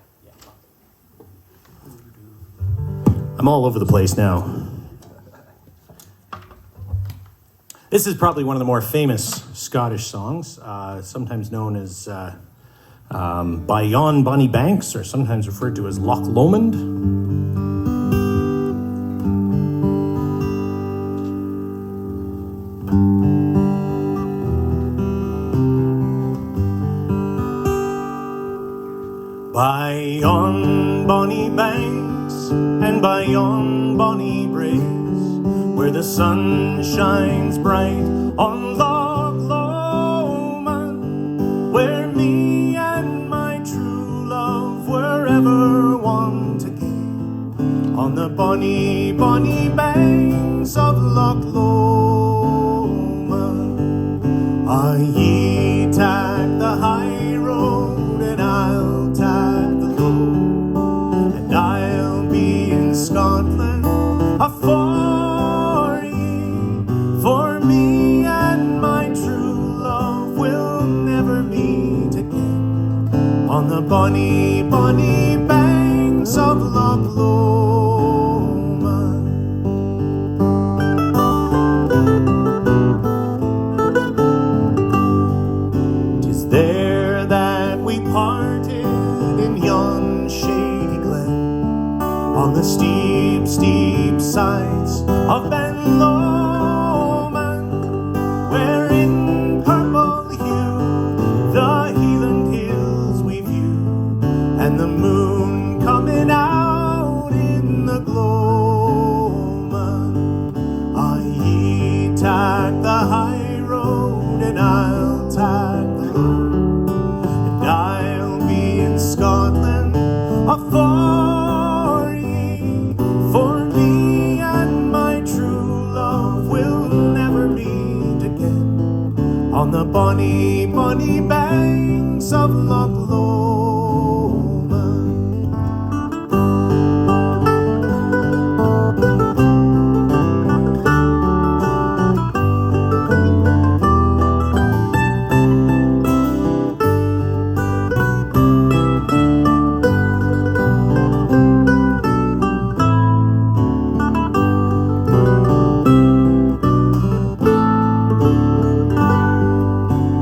I'm all over the place now. This is probably one of the more famous Scottish songs, sometimes known as by Yon Bonnie Banks, or sometimes referred to as Loch Lomond. By yon bonny banks and by yon bonny braes, where the sun shines bright on Loch Lomond, where me and my true love were ever one again, on the bonny, bonny banks of Loch Lomond. Ye take the high road and I'll take the low, and I'll be in Scotland for ye, for me and my true love will never meet again, on the bonny, bonny banks of Loch Lomond. 'Tis there that we parted in yon shady glen, on the steep, steep sides of Ben Lomond, where in purple hue the Highland hills we view, and the moon coming out in the gloaming. Ye take the high road and I'll take the low, and I'll be in Scotland for ye, for me and my true love will never meet again, on the bonny, bonny banks of Loch Lomond.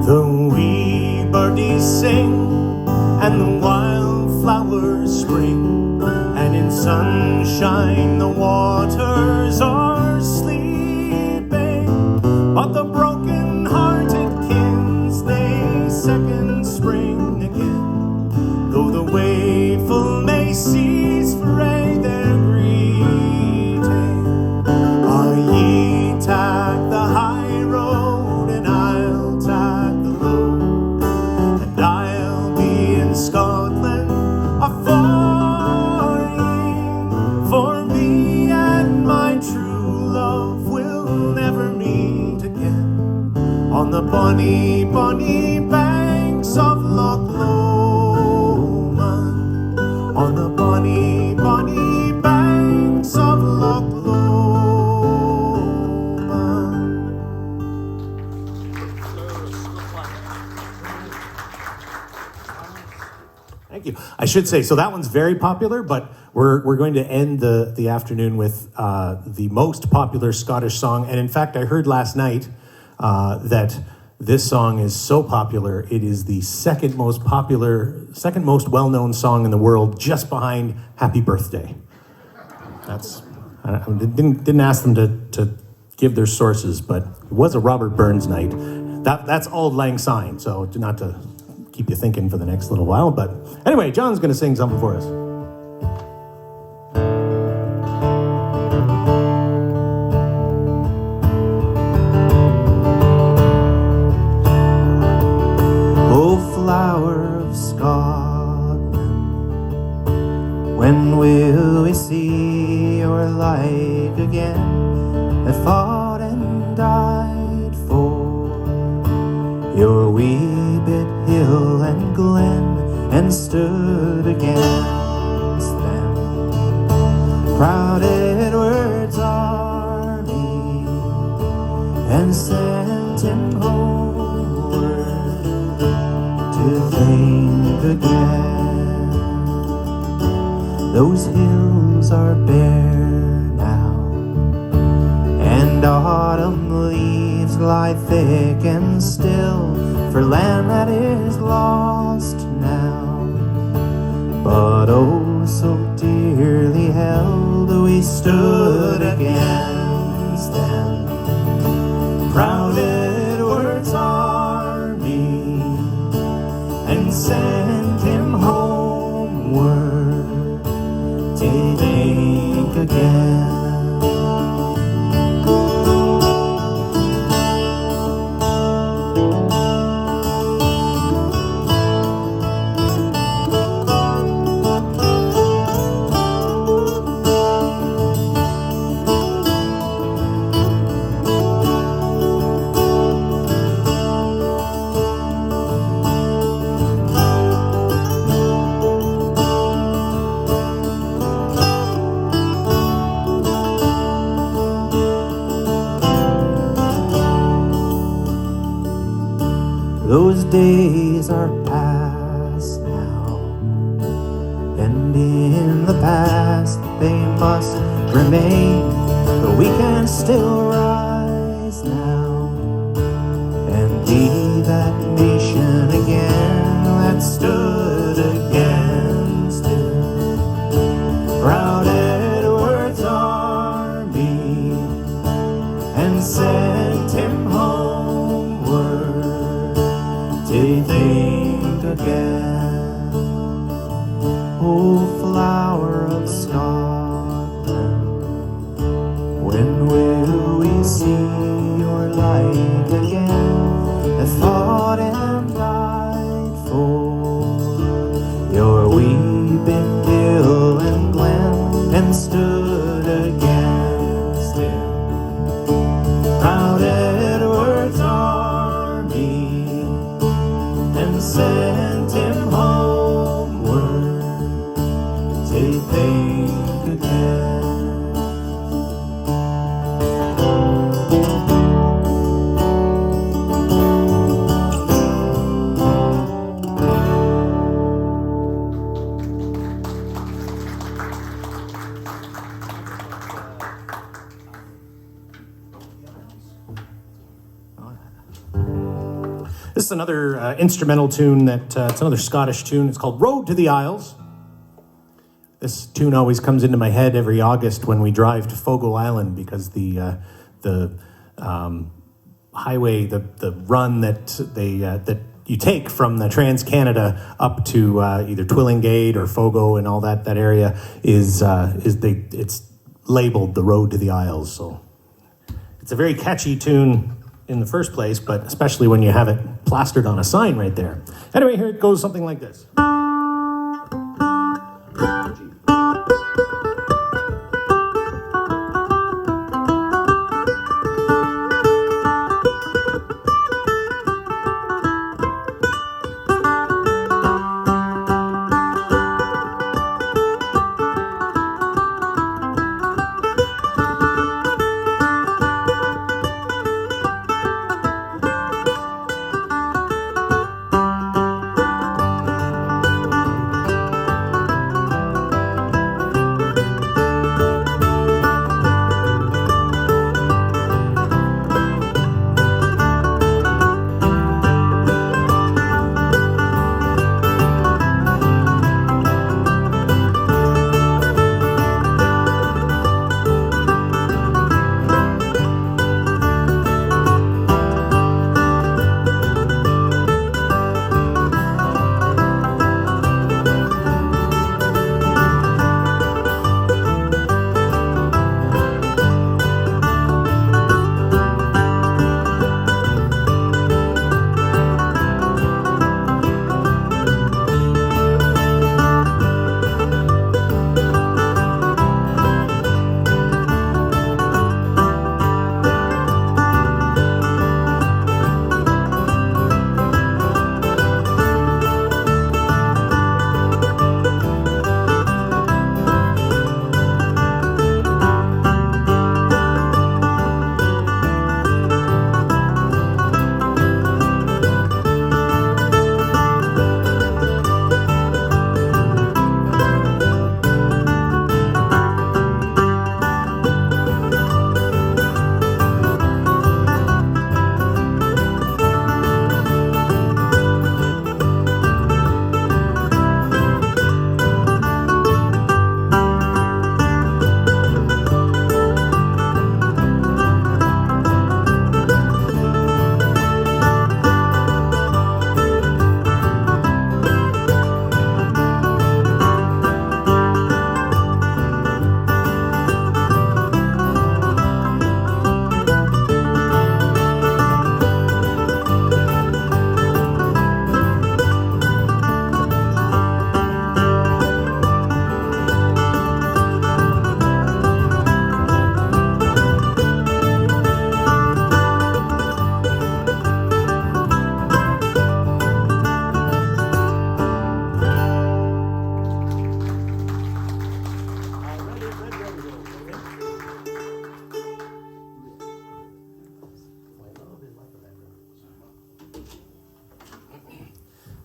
The wee birdies sing and the wildflowers spring, and in sunshine the waters are sleeping, but the broken-hearted kins they second spring again, though the wakeful may cease for aye their greeting. Ye take the high road and I'll take the low, and I'll be in Scotland for ye, for me and my true love will never meet again, on the bonny, bonny banks of Loch Lomond, on the bonny, bonny banks of Loch Lomond. Thank you. I should say, so that one's very popular, but we're going to end the afternoon with the most popular Scottish song. And in fact, I heard last night that this song is so popular, it is the second most well-known song in the world, just behind Happy Birthday. That's, I didn't ask them to give their sources, but it was a Robert Burns night. That's Auld Lang Syne, so not to keep you thinking for the next little while. But anyway, John's going to sing something for us. O flower of Scotland, when will we see your like again, that fought and died for your wee bit hill and glen, and stood against them. Proud Edward's army and sent him homeward to think again. Those hills are bare now, and autumn leaves lie thick and still for land that is lost now. But oh, so dearly held, we stood against them. Proud Edward's army and sent him homeward to think again. Those days are past now, and in the past they must remain, but we can still rise now and be that nation again that stood against him. Proud Edward's army and sent him homeward to think again. Oh, flower of Scotland, when will we see your light again, that fought and died for your weeping hill and glen and stood against him? Proud Edward's army and sent him homeward to think again. This is another instrumental tune it's another Scottish tune. It's called Road to the Isles. This tune always comes into my head every August when we drive to Fogo Island, because the highway, the run that you take from the Trans-Canada up to either Twillingate or Fogo and all that area it's labeled the Road to the Isles. So it's a very catchy tune in the first place, but especially when you have it plastered on a sign right there. Anyway, here it goes, something like this.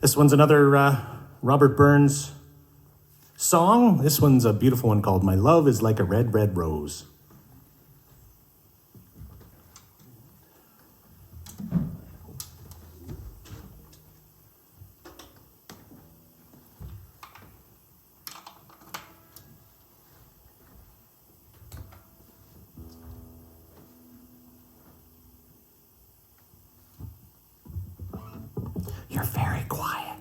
This one's another Robert Burns song. This one's a beautiful one called My Love is Like a Red, Red Rose. You're very quiet.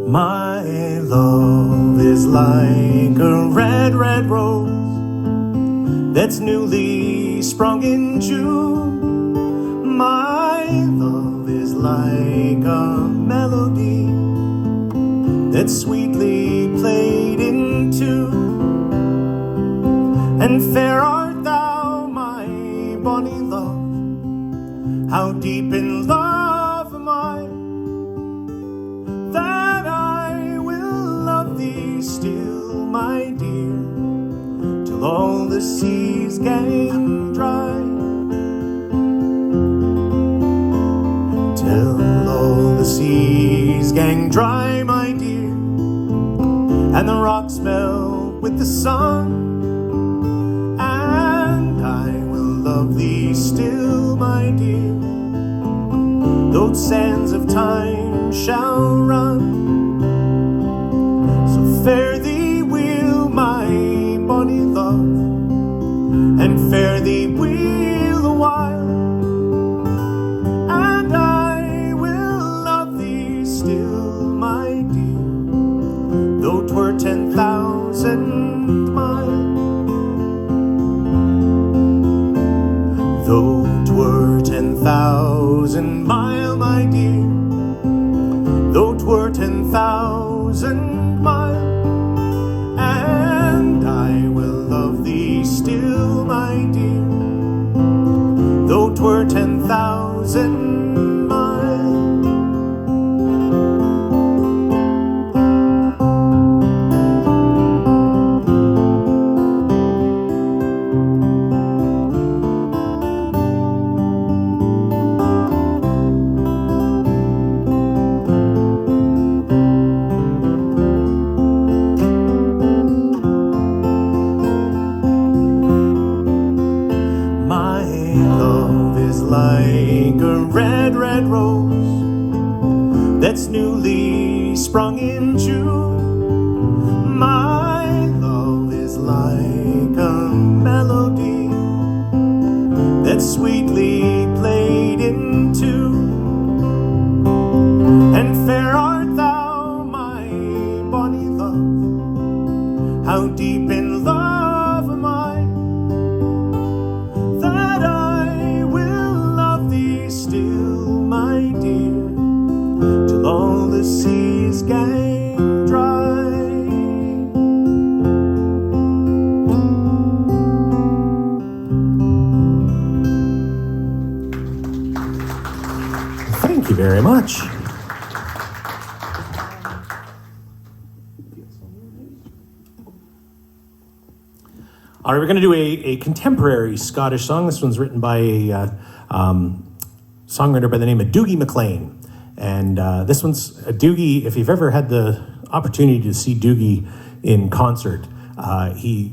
My love is like a red, red rose that's newly sprung in June. My love is like a melody that's sweetly played in tune. And fair art thou, my bonny love, how deep in love am I, that I will love thee still, my dear, till all the seas gang dry. Till all the seas gang dry, my dear, and the rocks melt with the sun, and I will love thee still, my dear, though sands of time shall run. So fare thee well, my bonny love, and fare thee well a while, and I will love thee still, my dear, though 'twere 10,000 miles. Though 'twere 10,000 miles, my dear, though 'twere 10,000 miles, and I will love thee still, my dear, though 'twere 10,000 miles. Like a red, red rose that's newly sprung in June. My love is like a melody that's sweetly played in tune. And fair art thou, my bonny love, how deep in love am I, that I will love thee still, my dear, till all the seas gang dry. Thank you very much. All right, we're going to do a contemporary Scottish song. This one's written by a songwriter by the name of Dougie MacLean. And this one's Dougie. If you've ever had the opportunity to see Dougie in concert, he's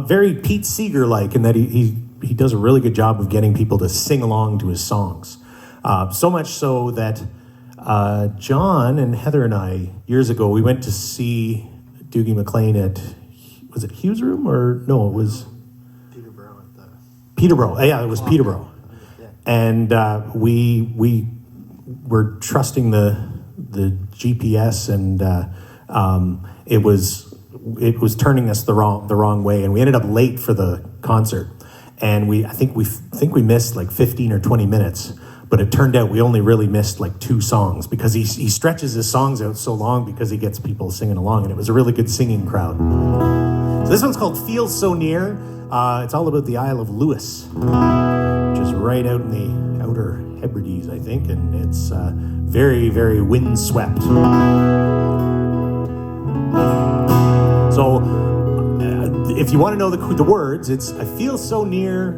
very Pete Seeger-like in that he does a really good job of getting people to sing along to his songs. So much so that John and Heather and I, years ago, we went to see Dougie MacLean at, was it Hughes Room or no, it was Peterborough at the Peterborough. Yeah, it was Peterborough. Yeah. And we were trusting the GPS, and it was turning us the wrong way, and we ended up late for the concert, and I think we missed like 15 or 20 minutes. But it turned out we only really missed like 2 songs because he stretches his songs out so long because he gets people singing along, and it was a really good singing crowd. So this one's called Feels So Near. It's all about the Isle of Lewis, which is right out in the Outer Hebrides, I think, and it's very, very windswept. So, if you want to know the words, it's I feel so near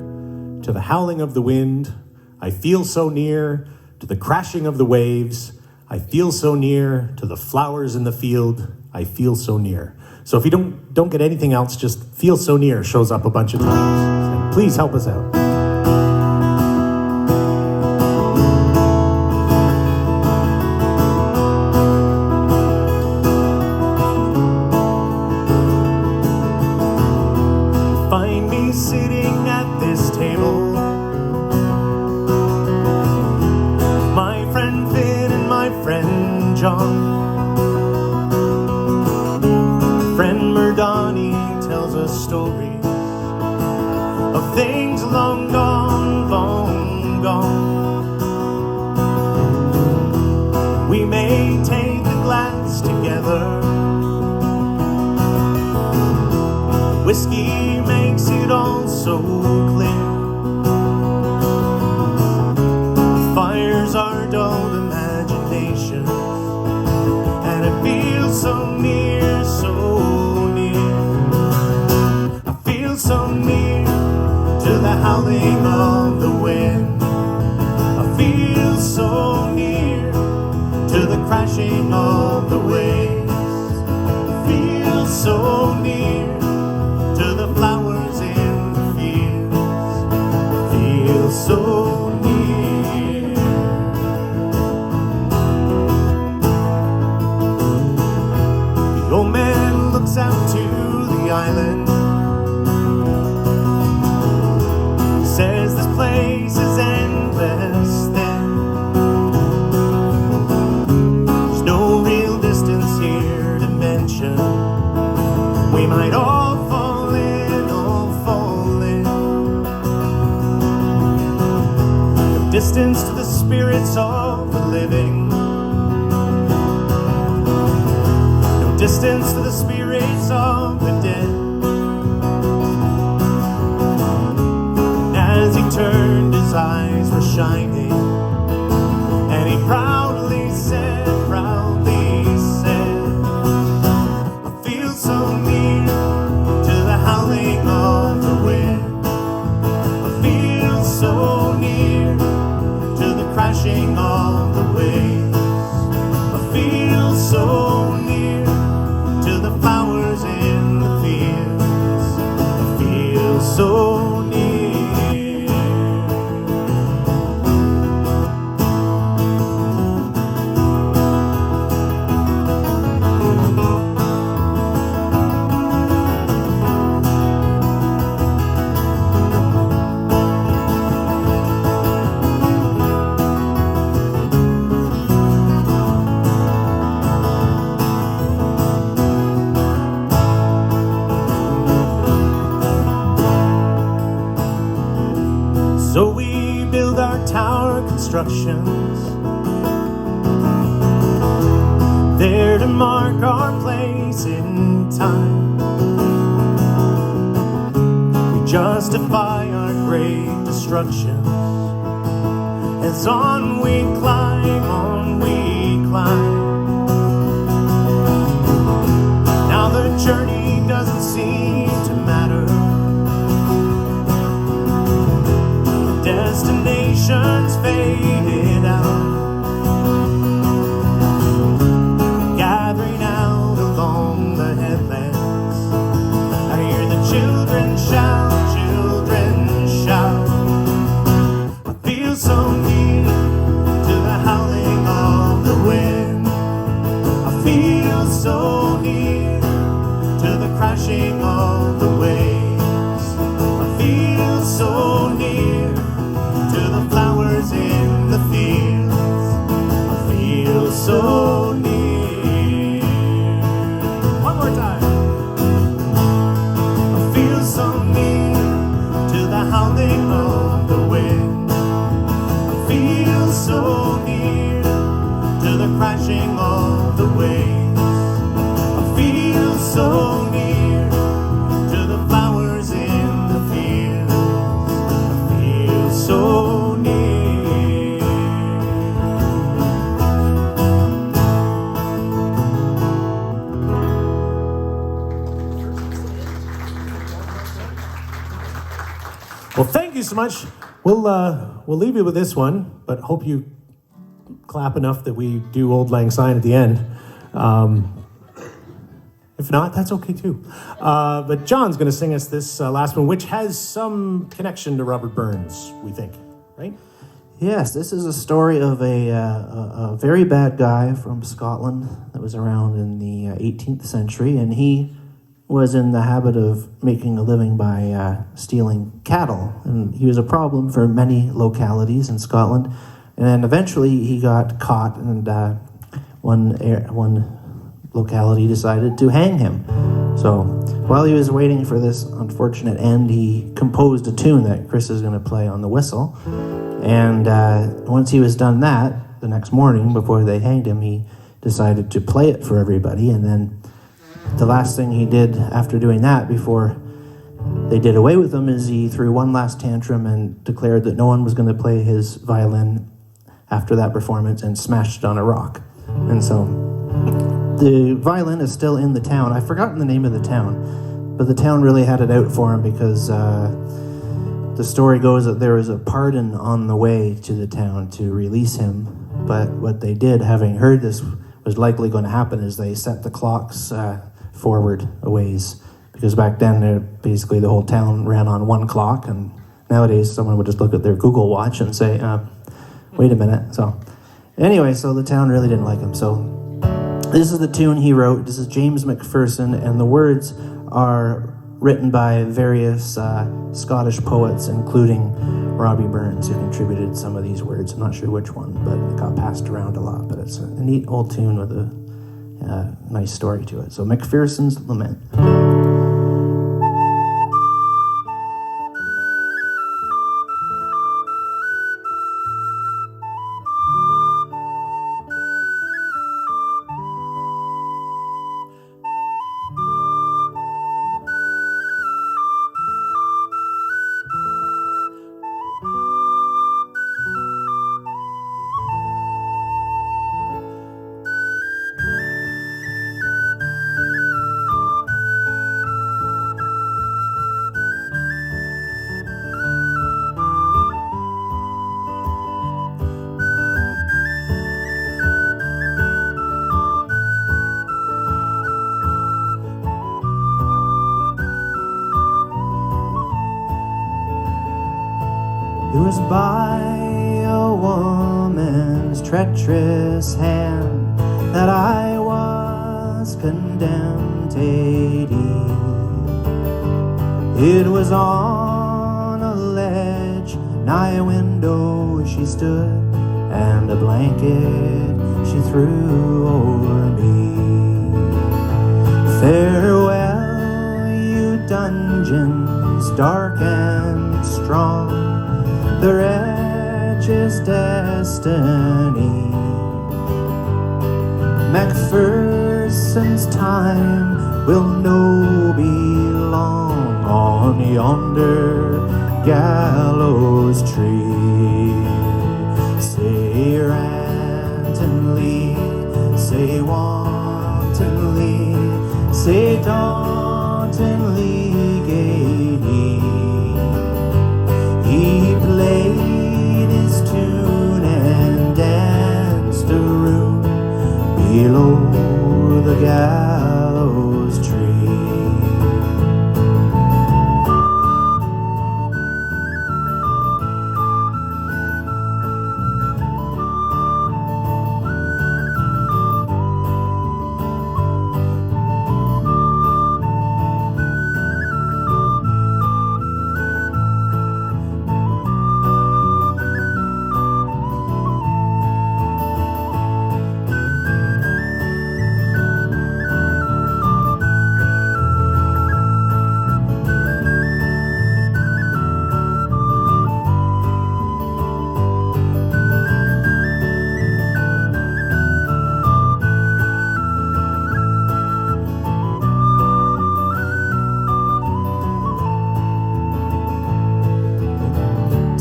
to the howling of the wind. I feel so near to the crashing of the waves. I feel so near to the flowers in the field. I feel so near. So if you don't get anything else, just feel so near shows up a bunch of times. And please help us out. Find me sitting at this table. My friend Finn and my friend John. Donnie tells us stories of things long gone, long gone. We may take a glass together. Whiskey makes it all so clear. Fires are dulled imagination, and it feels so near, so so near to the howling of the wind. I feel so near to the crashing of the waves. I feel so near to the flowers in the fields. I feel so near. The old man looks out to the island. Says this place is endless then. There's no real distance here to mention. We might all fall in, all fall in. No distance to the spirits of the living. No distance to the spirits of the dead. As he turned, his eyes were shining, and he proudly said, I feel so near to the howling of the wind. I feel so near to the crashing of the waves. I feel so near to the flowers in the fields. I feel so near. So we build our tower constructions, there to mark our place in time. We justify our great destruction as on we climb, on we climb. Now the journey doesn't seem to matter. Destinations faded out, gathering out along the headlands. I hear the children shout, children shout. I feel so near to the howling of the wind. I feel so near to the crashing of the waves. I feel so near to Well, thank you so much. We'll leave you with this one, but hope you clap enough that we do Old Lang Syne at the end. If not, that's okay too. But John's going to sing us this last one, which has some connection to Robert Burns, we think, right? Yes, this is a story of a very bad guy from Scotland that was around in the 18th century, and he was in the habit of making a living by stealing cattle, and he was a problem for many localities in Scotland. And then eventually he got caught, and one locality decided to hang him. So while he was waiting for this unfortunate end, he composed a tune that Chris is going to play on the whistle. And once he was done that, the next morning before they hanged him, he decided to play it for everybody. And then the last thing he did after doing that, before they did away with him, is he threw one last tantrum and declared that no one was going to play his violin after that performance, and smashed it on a rock. And so the violin is still in the town. I've forgotten the name of the town, but the town really had it out for him because the story goes that there was a pardon on the way to the town to release him. But what they did, having heard this was likely going to happen, is they set the clocks forward a ways. Because back then, basically the whole town ran on one clock, and nowadays someone would just look at their Google Watch and say, wait a minute. So anyway, so the town really didn't like him. So this is the tune he wrote. This is James McPherson, and the words are written by various Scottish poets, including Robbie Burns, who contributed some of these words. I'm not sure which one, but it got passed around a lot. But it's a neat old tune with a nice story to it. So McPherson's Lament. It was by a woman's treacherous hand that I was condemned to die. It was on a ledge nigh a window she stood, and a blanket she threw over me. Farewell, you dungeons dark and strong, the wretch's destiny. Macpherson's time will no be long on yonder gallows tree. Say rantonly, say wantonly, say dauntingly gaily. He played his tune and danced a room below the gallows tree.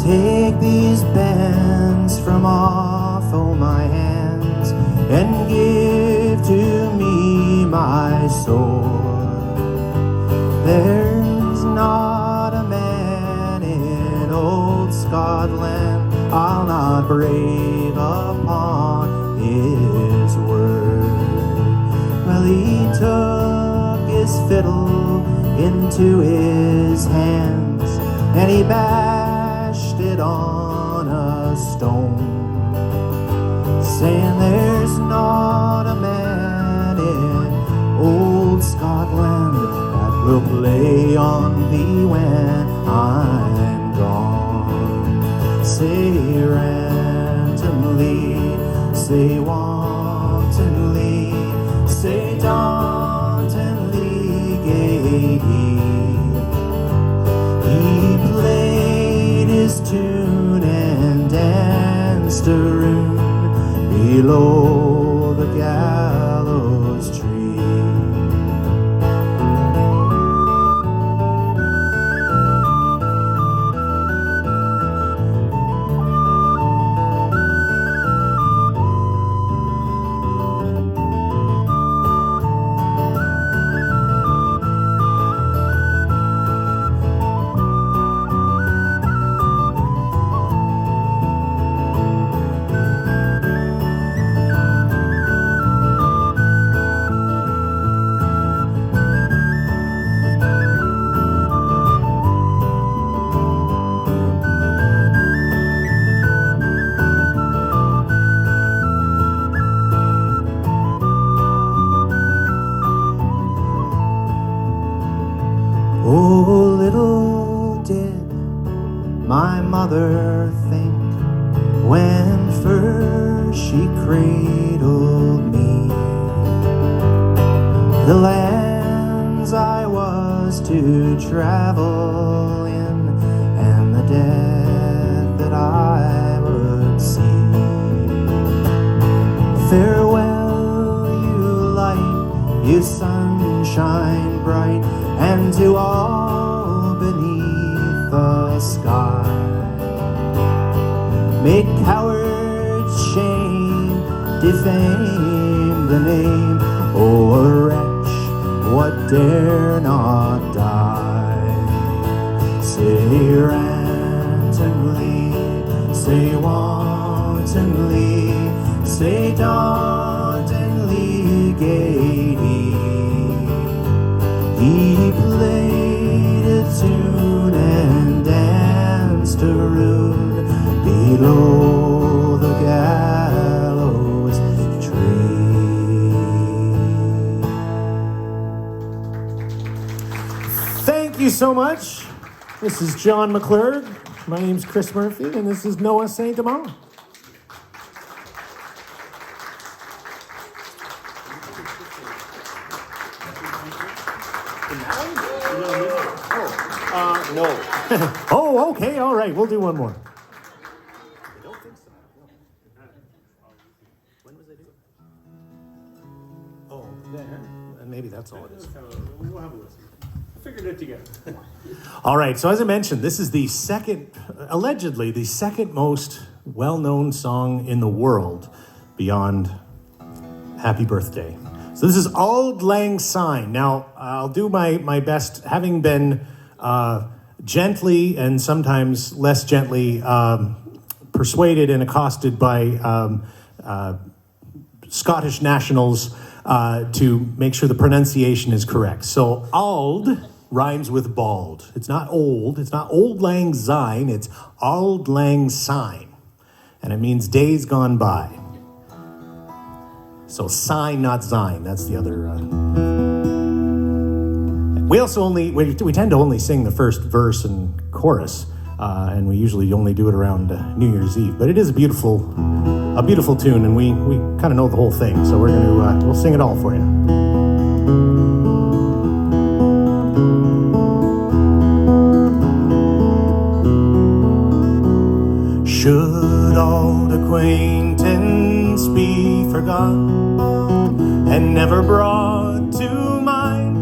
Take these bands from off o' my hands and give to me my sword. There's not a man in Scotland, I'll not brave upon his word. Well, he took his fiddle into his hands, and he bashed it on a stone, saying there's not a man in old Scotland that will play on thee when I'm gone. Say randomly, say wantonly, say dauntingly gay he played his tune and danced a rune below the gallows tree. Oh, little did my mother think when first she cradled me, the lands I was to travel in and the death that I would see. Farewell, you light, you sunshine bright, and to all beneath the sky. Make cowards shame, defame the name, oh, a wretch, what dare not die. Say randomly, say wantonly, say dauntingly gay he played a tune and danced a rune below the gallows tree. Thank you so much. This is Jon McLurg. My name's Chris Murphy, and this is Noah St. Amand. No. Oh, okay, all right, we'll do one more. I don't think so. When was I doing? Oh, there. And maybe that's all it is. We'll have a listen. I figured it together. All right, so as I mentioned, this is the second, allegedly, the second most well-known song in the world beyond Happy Birthday. So this is Auld Lang Syne. Now, I'll do my best, having been gently and sometimes less gently persuaded and accosted by Scottish nationals to make sure the pronunciation is correct. So Auld rhymes with bald. It's not old. It's not Auld Lang Syne. It's Auld Lang Syne. And it means days gone by. So sign, not sign. That's the other. We also we tend to only sing the first verse and chorus, and we usually only do it around New Year's Eve. But it is a beautiful tune, and we kind of know the whole thing. So we'll sing it all for you. Should old acquaintance be forgot and never brought to mind?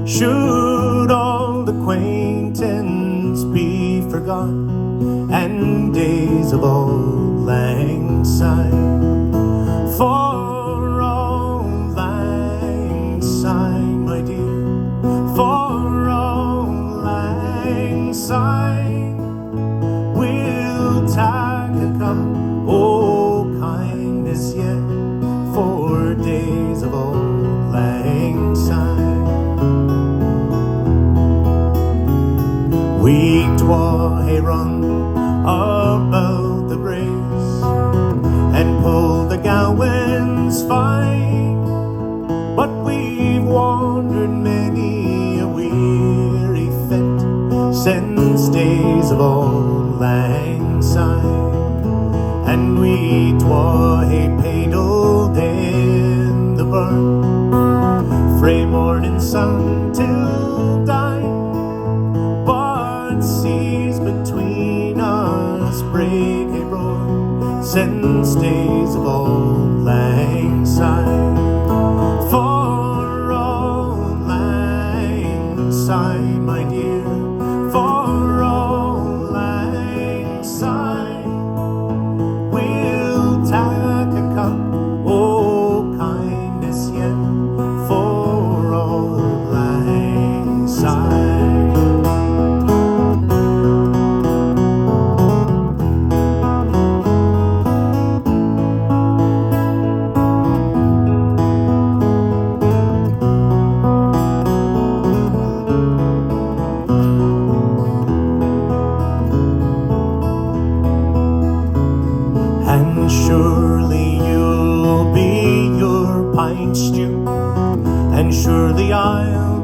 Should old acquaintance be forgot and days of Auld Lang Syne? For Auld Lang Syne, my dear, for Auld Lang Syne, run about the grace and pull the gowans fine, but we've wandered many a weary fit since days of old lang syne, and we twa hae paddled in the burn frae morning sun till dine, but seas between us break a roar since days of old lang syne. For old lang syne, my dear, for old lang syne, we'll tak a cup o' kindness yet for old lang syne. And surely you'll be your pint stew, and surely I'll